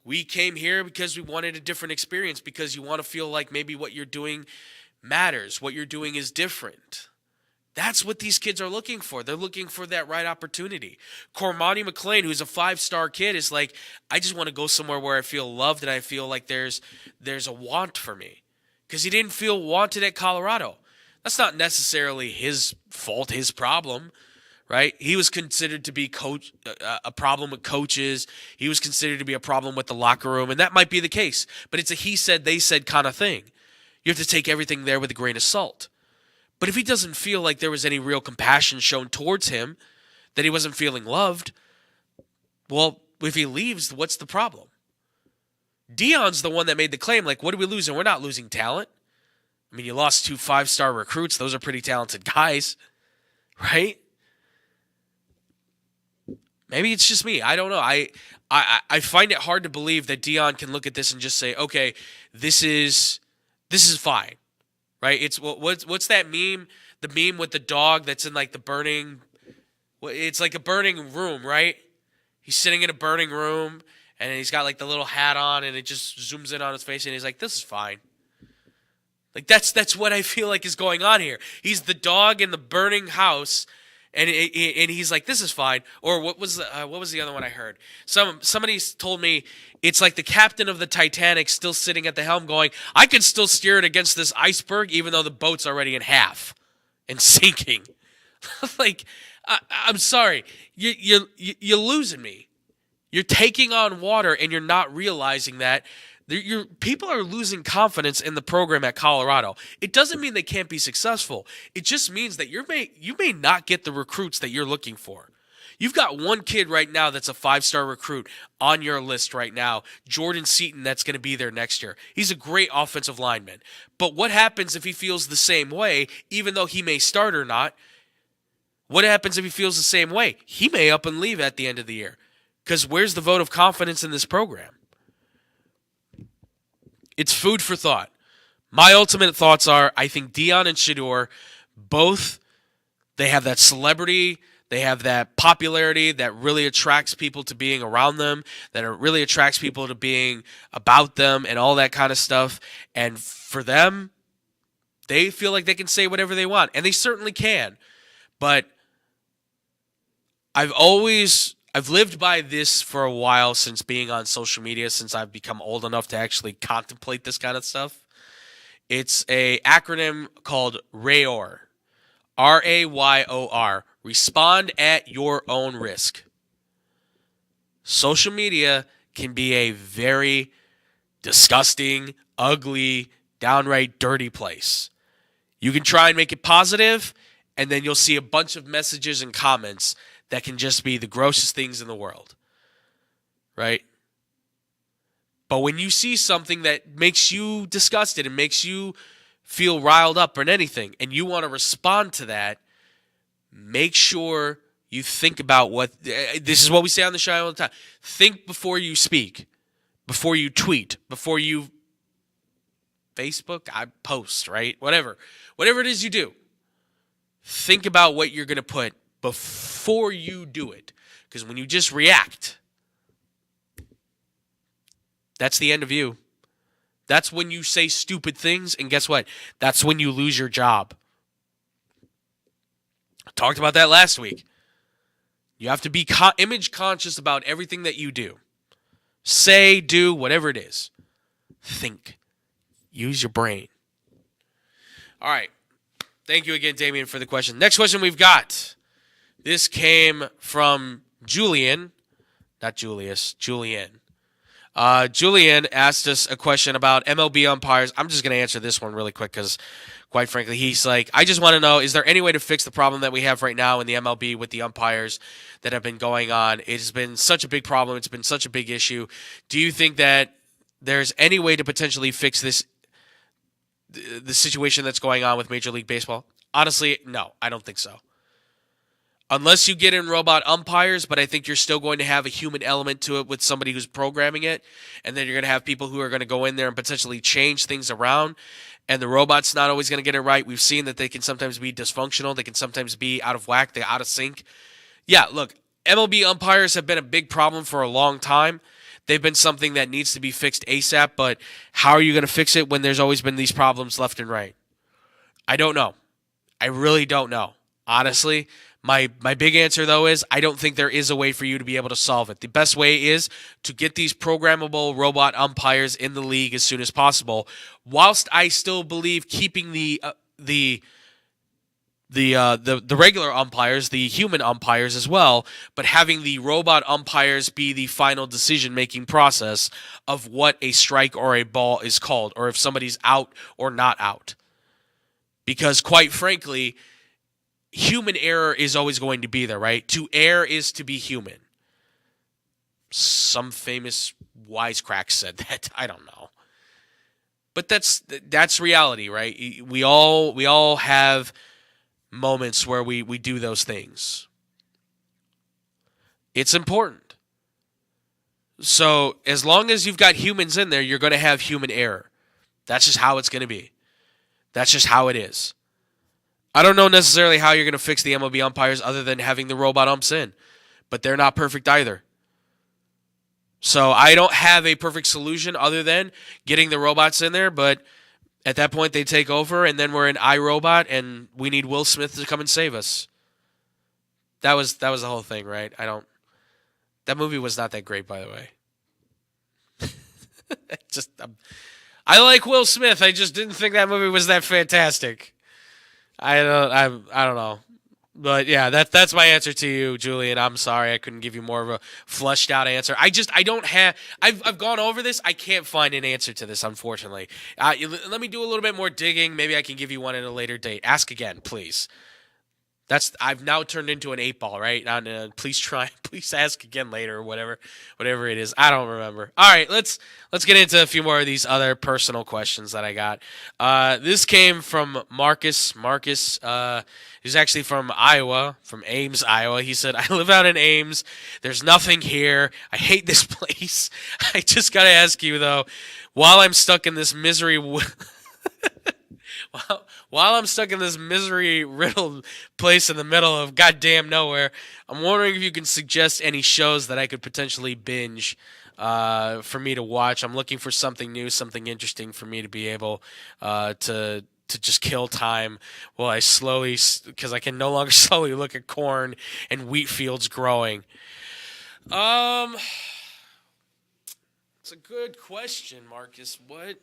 We came here because we wanted a different experience, because you want to feel like maybe what you're doing matters, what you're doing is different. That's what these kids are looking for. They're looking for that right opportunity. Cormani McLean, who's a 5-star kid, is like, I just want to go somewhere where I feel loved and I feel like there's a want for me. Because he didn't feel wanted at Colorado. That's not necessarily his fault, his problem, right? He was considered to be a problem with coaches. He was considered to be a problem with the locker room, and that might be the case. But it's a he said, they said kind of thing. You have to take everything there with a grain of salt. But if he doesn't feel like there was any real compassion shown towards him, that he wasn't feeling loved, well, if he leaves, what's the problem? Deion's the one that made the claim, like, what are we losing? We're not losing talent. I mean, you lost 2 5-star recruits. Those are pretty talented guys, right? Maybe it's just me. I don't know. I find it hard to believe that Deion can look at this and just say, okay, this is fine. Right? It's what's that meme? The meme with the dog that's in like the burning. It's like a burning room, right? He's sitting in a burning room and he's got like the little hat on and it just zooms in on his face and he's like, "This is fine." Like that's what I feel like is going on here. He's the dog in the burning house, and he's like, "This is fine." Or what was the other one I heard? Somebody told me it's like the captain of the Titanic still sitting at the helm, going, "I can still steer it against this iceberg, even though the boat's already in half and sinking." Like, I'm sorry, you're losing me. You're taking on water, and you're not realizing that. People are losing confidence in the program at Colorado. It doesn't mean they can't be successful. It just means that you may not get the recruits that you're looking for. You've got one kid right now that's a 5-star recruit on your list right now, Jordan Seaton, that's going to be there next year. He's a great offensive lineman. But what happens if he feels the same way, even though he may start or not? What happens if he feels the same way? He may up and leave at the end of the year. Because where's the vote of confidence in this program? It's food for thought. My ultimate thoughts are, I think Deion and Shedeur, both, they have that celebrity, they have that popularity that really attracts people to being around them, that it really attracts people to being about them and all that kind of stuff. And for them, they feel like they can say whatever they want. And they certainly can. But I've lived by this for a while, since being on social media, since I've become old enough to actually contemplate this kind of stuff. It's a acronym called RAYOR. RAYOR. Respond at your own risk. Social media can be a very disgusting, ugly, downright dirty place. You can try and make it positive, and then you'll see a bunch of messages and comments that can just be the grossest things in the world, right? But when you see something that makes you disgusted and makes you feel riled up or anything, and you want to respond to that, make sure you think about this is what we say on the show all the time. Think before you speak, before you tweet, before you post, right? Whatever it is you do. Think about what you're going to put before you do it. Because when you just react, that's the end of you. That's when you say stupid things, and guess what? That's when you lose your job. I talked about that last week. You have to be image conscious about everything that you do. Say, do, whatever it is. Think. Use your brain. All right. Thank you again, Damien, for the question. Next question we've got. This came from Julian. Not Julius. Julian. Julian asked us a question about MLB umpires. I'm just going to answer this one really quick because, quite frankly, he's like, I just want to know, is there any way to fix the problem that we have right now in the MLB with the umpires that have been going on? It's been such a big problem. It's been such a big issue. Do you think that there's any way to potentially fix the situation that's going on with Major League Baseball? Honestly, no, I don't think so. Unless you get in robot umpires, but I think you're still going to have a human element to it with somebody who's programming it, and then you're going to have people who are going to go in there and potentially change things around, and the robot's not always going to get it right. We've seen that they can sometimes be dysfunctional. They can sometimes be out of whack. They're out of sync. Yeah, look, MLB umpires have been a big problem for a long time. They've been something that needs to be fixed ASAP, but how are you going to fix it when there's always been these problems left and right? I don't know. I really don't know. Honestly, my big answer, though, is I don't think there is a way for you to be able to solve it. The best way is to get these programmable robot umpires in the league as soon as possible, whilst I still believe keeping the regular umpires, the human umpires as well, but having the robot umpires be the final decision-making process of what a strike or a ball is called, or if somebody's out or not out. Because quite frankly, human error is always going to be there, right? To err is to be human. Some famous wisecrack said that. I don't know. But that's reality, right? We all have moments where we do those things. It's important. So as long as you've got humans in there, you're going to have human error. That's just how it's going to be. That's just how it is. I don't know necessarily how you're going to fix the MLB umpires other than having the robot umps in, but they're not perfect either. So I don't have a perfect solution other than getting the robots in there, but at that point they take over and then we're in iRobot and we need Will Smith to come and save us. That was the whole thing, right? That movie was not that great, by the way. I like Will Smith. I just didn't think that movie was that fantastic. I don't know. But yeah, that's my answer to you, Julian. I'm sorry I couldn't give you more of a fleshed out answer. I've gone over this. I can't find an answer to this, unfortunately. Let me do a little bit more digging. Maybe I can give you one at a later date. Ask again, please. I've now turned into an 8-ball, right? Please ask again later or whatever it is. I don't remember. All right, let's get into a few more of these other personal questions that I got. This came from Marcus. Marcus, he's actually from Iowa, from Ames, Iowa. He said, "I live out in Ames. There's nothing here. I hate this place. I just gotta ask you though, while I'm stuck in this misery." While I'm stuck in this misery-riddled place in the middle of goddamn nowhere, I'm wondering if you can suggest any shows that I could potentially binge for me to watch. I'm looking for something new, something interesting for me to be able to just kill time while I slowly, because I can no longer slowly look at corn and wheat fields growing. It's a good question, Marcus. What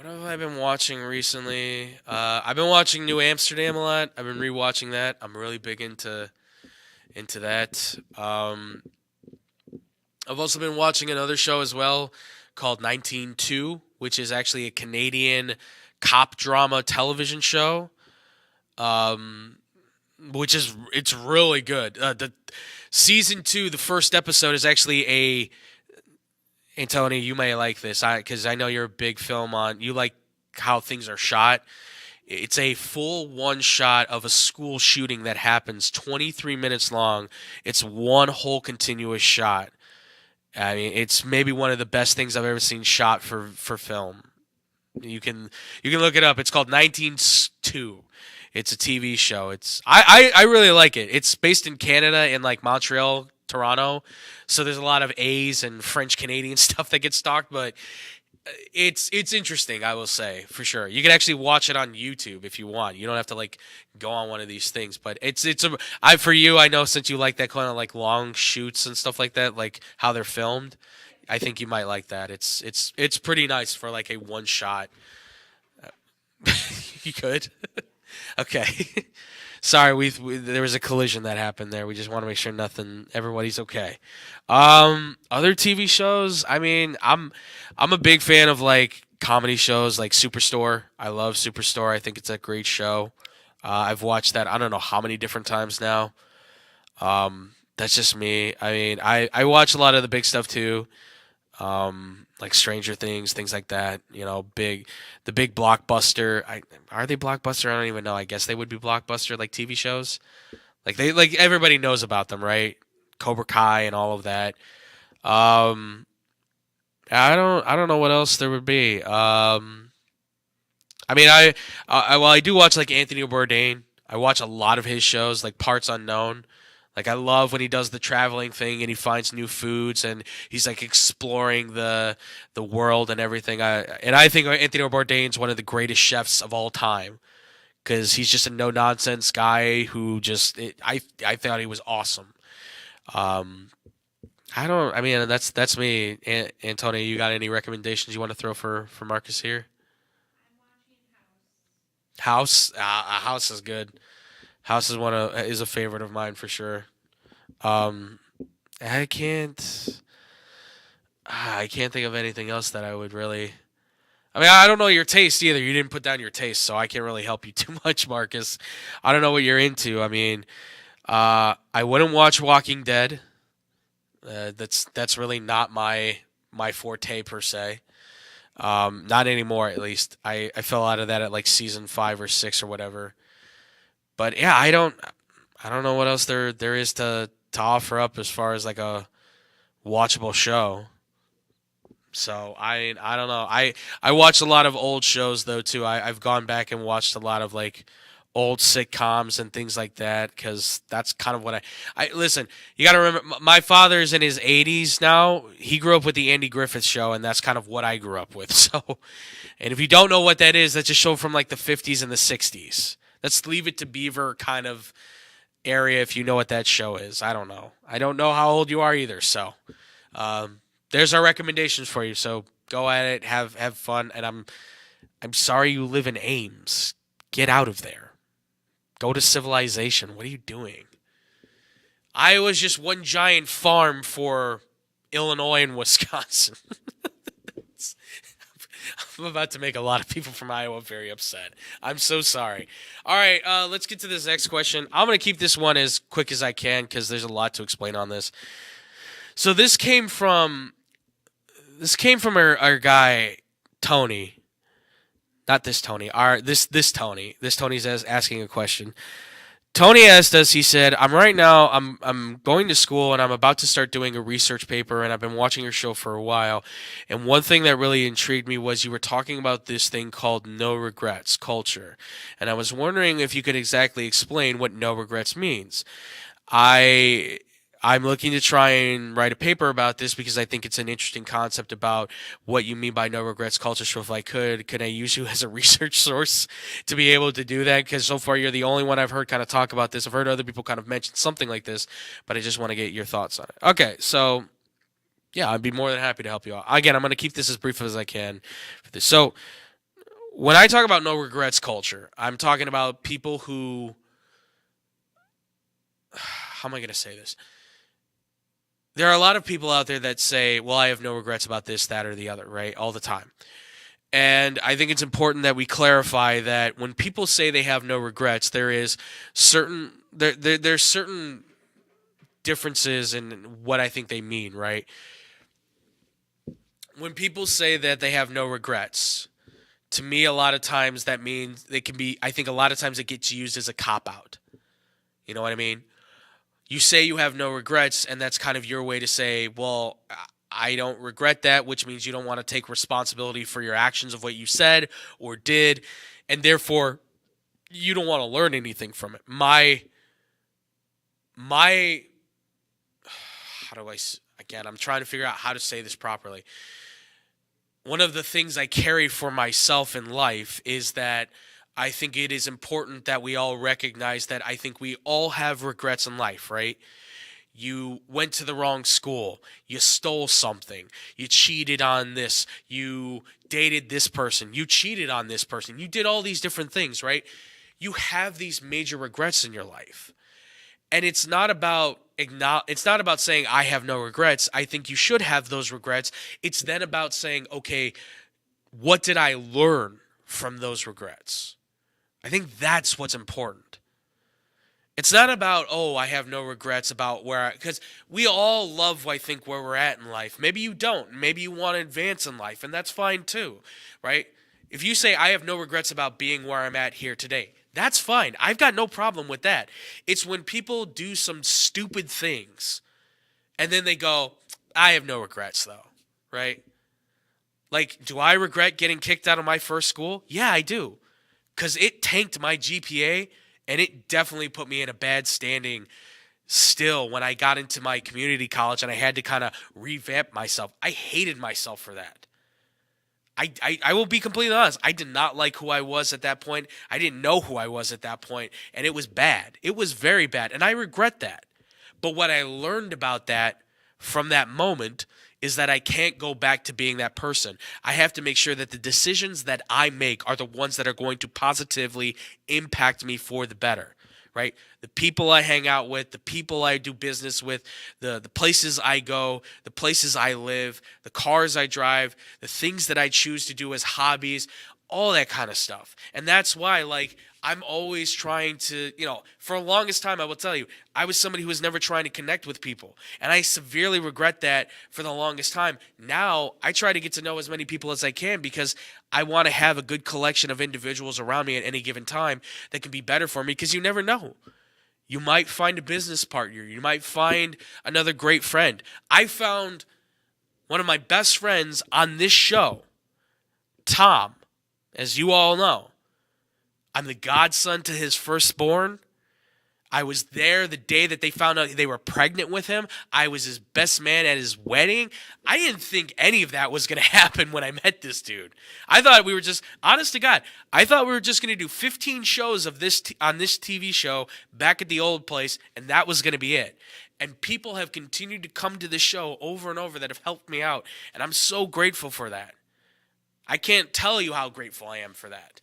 have I been watching recently? I've been watching New Amsterdam a lot. I've been rewatching that. I'm really big into that. I've also been watching another show as well called 19-2, which is actually a Canadian cop drama television show. It's really good. The season 2, the first episode is actually and Tony, you may like this, because I know you're a big you like how things are shot. It's a full one shot of a school shooting that happens 23 minutes long. It's one whole continuous shot. I mean, it's maybe one of the best things I've ever seen shot for film. You can look it up. It's called 19-2. It's a TV show. I really like it. It's based in Canada, in like Montreal, Toronto, so there's a lot of A's and French Canadian stuff that gets stalked, but it's interesting, I will say, for sure. You can actually watch it on YouTube if you want. You don't have to like go on one of these things, but for you, I know, since you like that kind of like long shoots and stuff like that, like how they're filmed, I think you might like that. It's pretty nice for like a one shot. You could. Okay. Sorry, there was a collision that happened there. We just want to make sure everybody's okay. Other TV shows, I mean, I'm a big fan of like comedy shows like Superstore. I love Superstore. I think it's a great show. I've watched that I don't know how many different times now. That's just me. I mean, I watch a lot of the big stuff too. Like Stranger Things, things like that. You know, the big blockbuster. Are they blockbuster? I don't even know. I guess they would be blockbuster, like TV shows, Like everybody knows about them, right? Cobra Kai and all of that. Um, I don't know what else there would be. I mean, well, I do watch like Anthony Bourdain. I watch a lot of his shows, like Parts Unknown. Like I love when he does the traveling thing and he finds new foods and he's like exploring the world and everything. I think Anthony Bourdain's one of the greatest chefs of all time because he's just a no nonsense guy who I thought he was awesome. Um, I don't. I mean, that's me. Antonio, you got any recommendations you want to throw for Marcus here? House, House is good. House is a favorite of mine for sure. Um, I can't I can't think of anything else that I would really. I mean, I don't know your taste either. You didn't put down your taste, so I can't really help you too much, Marcus. I don't know what you're into. I mean, I wouldn't watch Walking Dead. That's really not my forte per se. Not anymore, at least. I fell out of that at like season 5 or 6 or whatever. But yeah, I don't know what else there is to offer up as far as like a watchable show. So I don't know. I watch a lot of old shows though too. I've gone back and watched a lot of like old sitcoms and things like that because that's kind of what I listen. You got to remember, my father's in his 80s now. He grew up with the Andy Griffith Show, and that's kind of what I grew up with. So, and if you don't know what that is, that's a show from like the 50s and the 60s. Let's Leave It to Beaver kind of area if you know what that show is. I don't know. I don't know how old you are either. So, there's our recommendations for you. So go at it, have fun. And I'm sorry you live in Ames. Get out of there. Go to civilization. What are you doing? Iowa's just one giant farm for Illinois and Wisconsin. I'm about to make a lot of people from Iowa very upset. I'm so sorry. All right, let's get to this next question. I'm going to keep this one as quick as I can because there's a lot to explain on this. So this came from our guy Tony. Not this Tony. This Tony. This Tony's asking a question. Tony asked us. He said, I'm going to school and I'm about to start doing a research paper and I've been watching your show for a while. And one thing that really intrigued me was you were talking about this thing called no regrets culture. And I was wondering if you could exactly explain what no regrets means. I'm looking to try and write a paper about this because I think it's an interesting concept about what you mean by no regrets culture. So if I could I use you as a research source to be able to do that? Because so far you're the only one I've heard kind of talk about this. I've heard other people kind of mention something like this, but I just want to get your thoughts on it. Okay, so yeah, I'd be more than happy to help you out. Again, I'm going to keep this as brief as I can for this. So when I talk about no regrets culture, I'm talking about people who, how am I going to say this? There are a lot of people out there that say, well, I have no regrets about this, that, or the other, right? All the time. And I think it's important that we clarify that when people say they have no regrets, there's certain differences in what I think they mean, right? When people say that they have no regrets, to me, a lot of times that means I think a lot of times it gets used as a cop-out. You know what I mean? You say you have no regrets, and that's kind of your way to say, well, I don't regret that, which means you don't want to take responsibility for your actions of what you said or did, and therefore you don't want to learn anything from it. I'm trying to figure out how to say this properly. One of the things I carry for myself in life is that I think it is important that we all recognize that I think we all have regrets in life, right? You went to the wrong school. You stole something. You cheated on this. You dated this person. You cheated on this person. You did all these different things, right? You have these major regrets in your life. And it's not about saying I have no regrets. I think you should have those regrets. It's then about saying, okay, what did I learn from those regrets? I think that's what's important. It's not about, I have no regrets about because we all love, I think, where we're at in life. Maybe you don't. Maybe you want to advance in life, and that's fine too, right? If you say, I have no regrets about being where I'm at here today, That's fine. I've got no problem with that. It's when people do some stupid things and then they go, I have no regrets though, right? Like, do I regret getting kicked out of my first school? Yeah, I do. Because it tanked my GPA and it definitely put me in a bad standing still when I got into my community college and I had to kind of revamp myself. I hated myself for that. I will be completely honest. I did not like who I was at that point. I didn't know who I was at that point, and it was bad. It was very bad, and I regret that. But what I learned about that from that moment is that I can't go back to being that person. I have to make sure that the decisions that I make are the ones that are going to positively impact me for the better, right? The people I hang out with, the people I do business with, the places I go, the places I live, the cars I drive, the things that I choose to do as hobbies, all that kind of stuff. And that's why, like, I'm always trying to, for the longest time, I will tell you, I was somebody who was never trying to connect with people. And I severely regret that for the longest time. Now, I try to get to know as many people as I can because I want to have a good collection of individuals around me at any given time that can be better for me because you never know. You might find a business partner. You might find another great friend. I found one of my best friends on this show, Tom, as you all know. I'm the godson to his firstborn. I was there the day that they found out they were pregnant with him. I was his best man at his wedding. I didn't think any of that was going to happen when I met this dude. I thought we were just, honest to God, I thought we were just going to do 15 shows of this on this TV show back at the old place, and that was going to be it. And people have continued to come to the show over and over that have helped me out, and I'm so grateful for that. I can't tell you how grateful I am for that.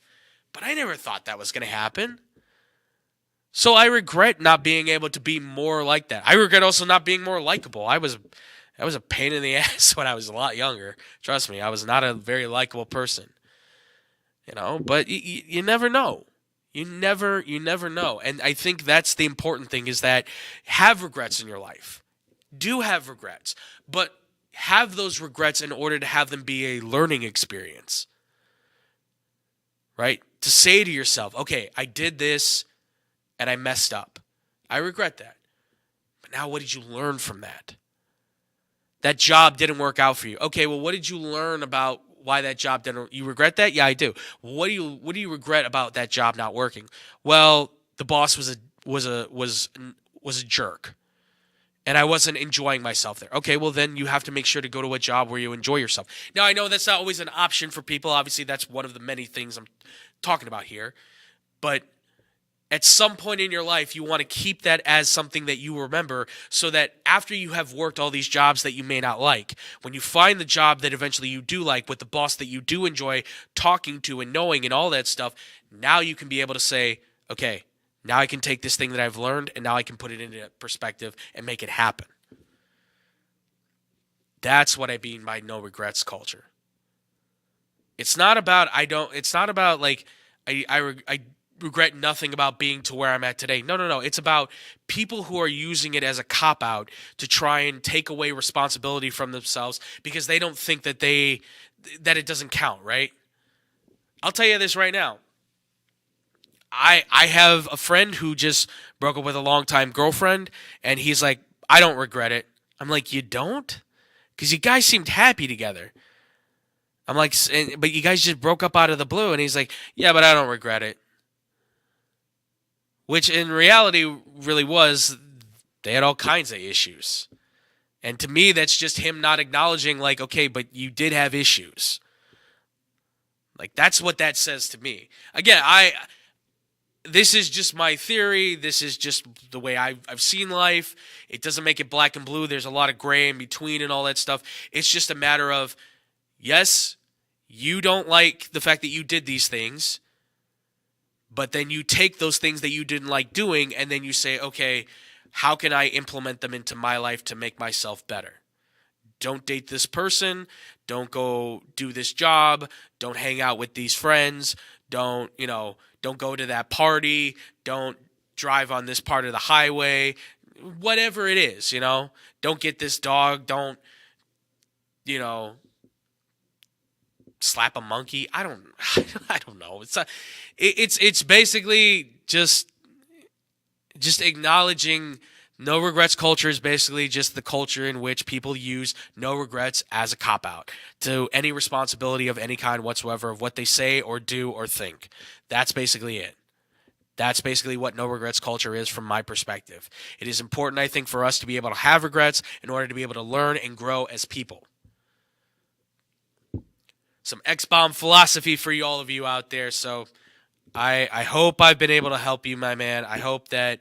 But I never thought that was going to happen. So I regret not being able to be more like that. I regret also not being more likable. I was a pain in the ass when I was a lot younger. Trust me, I was not a very likable person. But you never know. You never know. And I think that's the important thing is that have regrets in your life. Do have regrets. But have those regrets in order to have them be a learning experience. Right? To say to yourself, okay, I did this and I messed up. I regret that. But now what did you learn from that? That job didn't work out for you. Okay, well, what did you learn about why that job didn't? You regret that? Yeah, I do. What do you regret about that job not working? Well, the boss was a jerk. And I wasn't enjoying myself there. Okay, well then you have to make sure to go to a job where you enjoy yourself. Now, I know that's not always an option for people. Obviously, that's one of the many things I'm talking about here. But at some point in your life, you want to keep that as something that you remember so that after you have worked all these jobs that you may not like, when you find the job that eventually you do like with the boss that you do enjoy talking to and knowing and all that stuff, now you can be able to say, okay, now I can take this thing that I've learned and now I can put it into perspective and make it happen. That's what I mean by no regrets culture. It's not about I regret nothing about being to where I'm at today. No. It's about people who are using it as a cop-out to try and take away responsibility from themselves because they don't think that it doesn't count, right? I'll tell you this right now. I have a friend who just broke up with a longtime girlfriend, and he's like, I don't regret it. I'm like, you don't? Because you guys seemed happy together. I'm like, but you guys just broke up out of the blue. And he's like, yeah, but I don't regret it. Which in reality really was, they had all kinds of issues. And to me, that's just him not acknowledging, like, okay, but you did have issues. Like, that's what that says to me. Again, this is just my theory. This is just the way I've seen life. It doesn't make it black and blue. There's a lot of gray in between and all that stuff. It's just a matter of, yes, you don't like the fact that you did these things, but then you take those things that you didn't like doing and then you say, okay, how can I implement them into my life to make myself better? Don't date this person. Don't go do this job. Don't hang out with these friends. Don't go to that party. Don't drive on this part of the highway. Whatever it is, Don't get this dog. Don't, slap a monkey. I don't I don't know. It's basically just acknowledging no regrets culture is basically just the culture in which people use no regrets as a cop-out to any responsibility of any kind whatsoever of what they say or do or think. That's basically it. That's basically what no regrets culture is from my perspective. It is important, I think, for us to be able to have regrets in order to be able to learn and grow as people. Some X-Bomb philosophy for all of you out there. So I hope I've been able to help you, my man. I hope that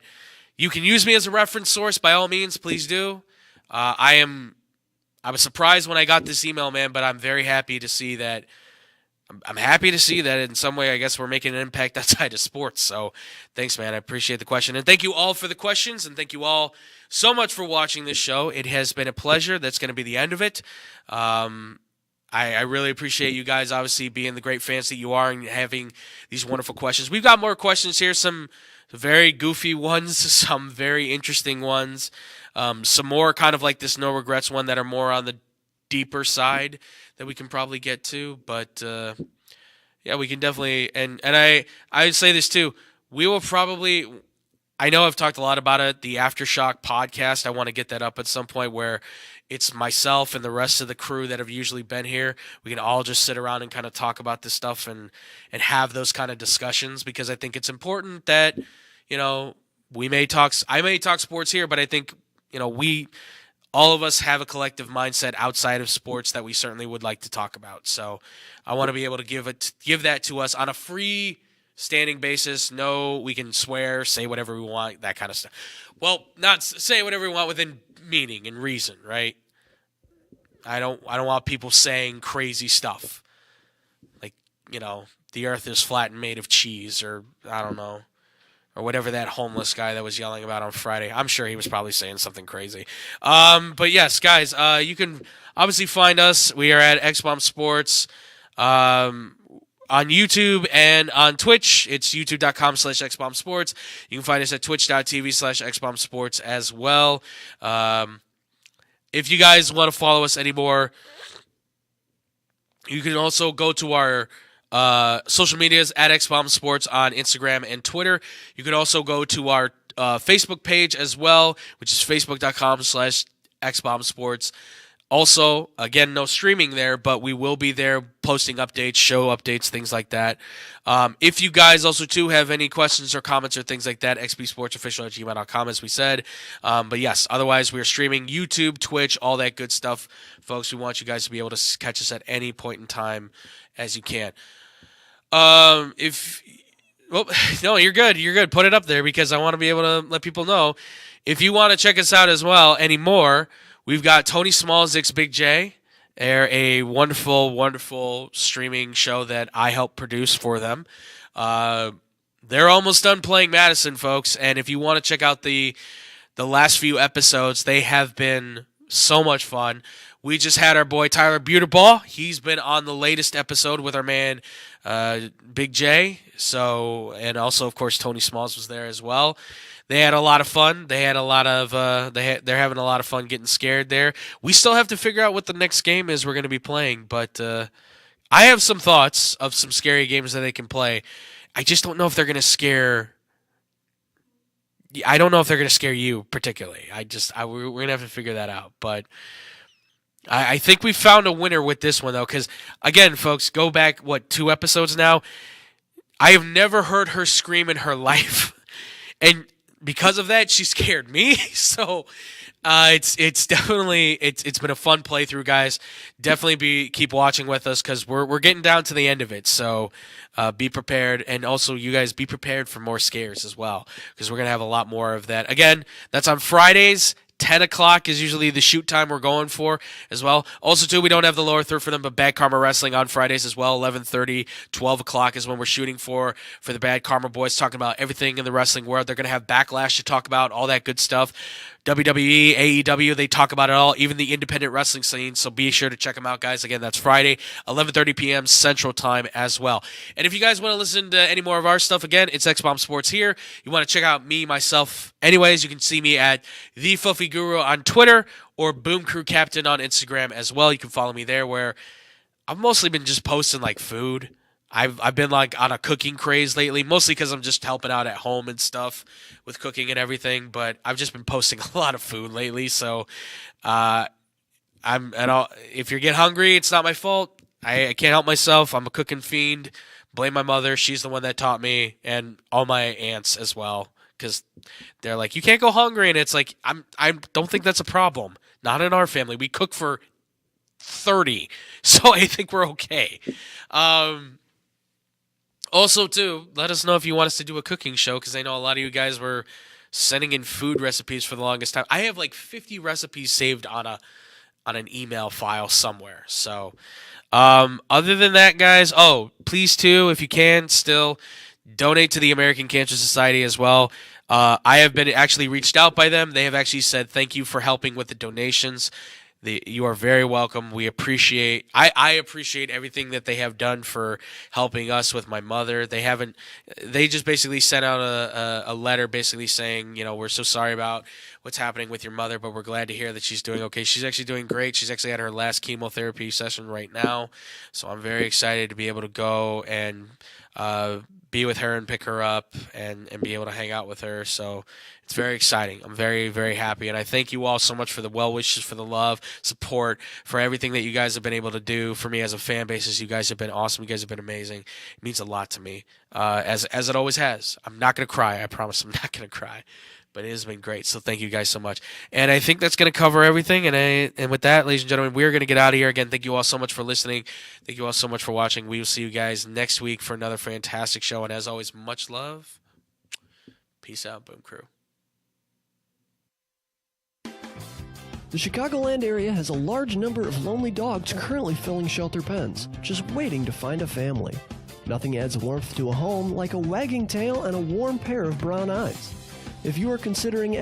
you can use me as a reference source. By all means, please do. I was surprised when I got this email, man, but I'm very happy to see that. I'm happy to see that in some way, I guess we're making an impact outside of sports. So thanks, man. I appreciate the question. And thank you all for the questions. And thank you all so much for watching this show. It has been a pleasure. That's going to be the end of it. I really appreciate you guys obviously being the great fans that you are and having these wonderful questions. We've got more questions here, some very goofy ones, some very interesting ones, some more kind of like this no regrets one that are more on the deeper side that we can probably get to. But yeah, we can definitely, and I would say this too, we will probably, I know I've talked a lot about it, the Aftershock podcast. I want to get that up at some point where it's myself and the rest of the crew that have usually been here. We can all just sit around and kind of talk about this stuff and have those kind of discussions, because I think it's important that, you know, I may talk sports here, but I think, you know, all of us have a collective mindset outside of sports that we certainly would like to talk about. So I want to be able to give that to us on a free standing basis. No, we can swear, say whatever we want, that kind of stuff. Well, not say whatever we want within meaning and reason, right? I don't want people saying crazy stuff. Like, you know, the earth is flat and made of cheese, or I don't know, or whatever that homeless guy that was yelling about on Friday. I'm sure he was probably saying something crazy. But yes, guys, you can obviously find us. We are at X-Bomb Sports on YouTube and on Twitch. It's youtube.com/XBombSports. You can find us at twitch.tv/XBombSports as well. If you guys want to follow us anymore, you can also go to our social medias at XBomb Sports on Instagram and Twitter. You can also go to our Facebook page as well, which is facebook.com/XBomb Sports. Also, again, no streaming there, but we will be there posting updates, show updates, things like that. If you guys also, too, have any questions or comments or things like that, xbsportsofficial@gmail.com, as we said. But, yes, otherwise, we are streaming YouTube, Twitch, all that good stuff. Folks, we want you guys to be able to catch us at any point in time as you can. No, you're good. You're good. Put it up there because I want to be able to let people know. If you want to check us out as well anymore, we've got Tony Smallzik's Big J. They're a wonderful, wonderful streaming show that I help produce for them. They're almost done playing Madison, folks, and if you want to check out the last few episodes, they have been so much fun. We just had our boy Tyler Buterball. He's been on the latest episode with our man Big J. So, and also, of course, Tony Smalls was there as well. They had a lot of fun. They had a lot of they're having a lot of fun getting scared there. We still have to figure out what the next game is we're going to be playing, but I have some thoughts of some scary games that they can play. I just don't know if they're going to scare. I don't know if they're going to scare you particularly. We're going to have to figure that out. But I think we found a winner with this one though, because again, folks, go back 2 episodes now. I have never heard her scream in her life, and because of that, she scared me. So it's definitely it's been a fun playthrough, guys. Definitely keep watching with us because we're getting down to the end of it. So be prepared, and also you guys be prepared for more scares as well because we're gonna have a lot more of that. Again, that's on Fridays. 10 o'clock is usually the shoot time we're going for as well. Also, too, we don't have the lower third for them, but Bad Karma Wrestling on Fridays as well. 11:30, 12 o'clock is when we're shooting for the Bad Karma boys, talking about everything in the wrestling world. They're going to have Backlash to talk about, all that good stuff. WWE, AEW, they talk about it all, even the independent wrestling scene, so be sure to check them out, guys. Again, that's Friday, 11:30 p.m. Central Time as well. And if you guys want to listen to any more of our stuff, again, it's X-Bomb Sports here. You want to check out myself, anyways, you can see me at The Fuffy Guru on Twitter or Boom Crew Captain on Instagram as well. You can follow me there where I've mostly been just posting like food. I've been like on a cooking craze lately, mostly because I'm just helping out at home and stuff with cooking and everything. But I've just been posting a lot of food lately, so if you get hungry, it's not my fault. I can't help myself. I'm a cooking fiend. Blame my mother. She's the one that taught me, and all my aunts as well, because they're like, you can't go hungry, and it's like I don't think that's a problem. Not in our family. We cook for 30, so I think we're okay. Also, too, let us know if you want us to do a cooking show, because I know a lot of you guys were sending in food recipes for the longest time. I have like 50 recipes saved on an email file somewhere. So, other than that, guys, please, too, if you can, still donate to the American Cancer Society as well. I have been actually reached out by them. They have actually said thank you for helping with the donations. You are very welcome. We appreciate. I appreciate everything that they have done for helping us with my mother. They just basically sent out a letter, basically saying, we're so sorry about what's happening with your mother, but we're glad to hear that she's doing okay. She's actually doing great. She's actually at her last chemotherapy session right now, so I'm very excited to be able to go and be with her and pick her up and be able to hang out with her. So it's very exciting. I'm very, very happy. And I thank you all so much for the well wishes, for the love, support, for everything that you guys have been able to do for me as a fan base. You guys have been awesome. You guys have been amazing. It means a lot to me, as it always has. I'm not going to cry. I promise I'm not going to cry. But it has been great, so thank you guys so much. And I think that's going to cover everything. And with that, ladies and gentlemen, we're going to get out of here. Again, thank you all so much for listening. Thank you all so much for watching. We will see you guys next week for another fantastic show. And as always, much love. Peace out, Boom Crew. The Chicagoland area has a large number of lonely dogs currently filling shelter pens, just waiting to find a family. Nothing adds warmth to a home like a wagging tail and a warm pair of brown eyes. If you are considering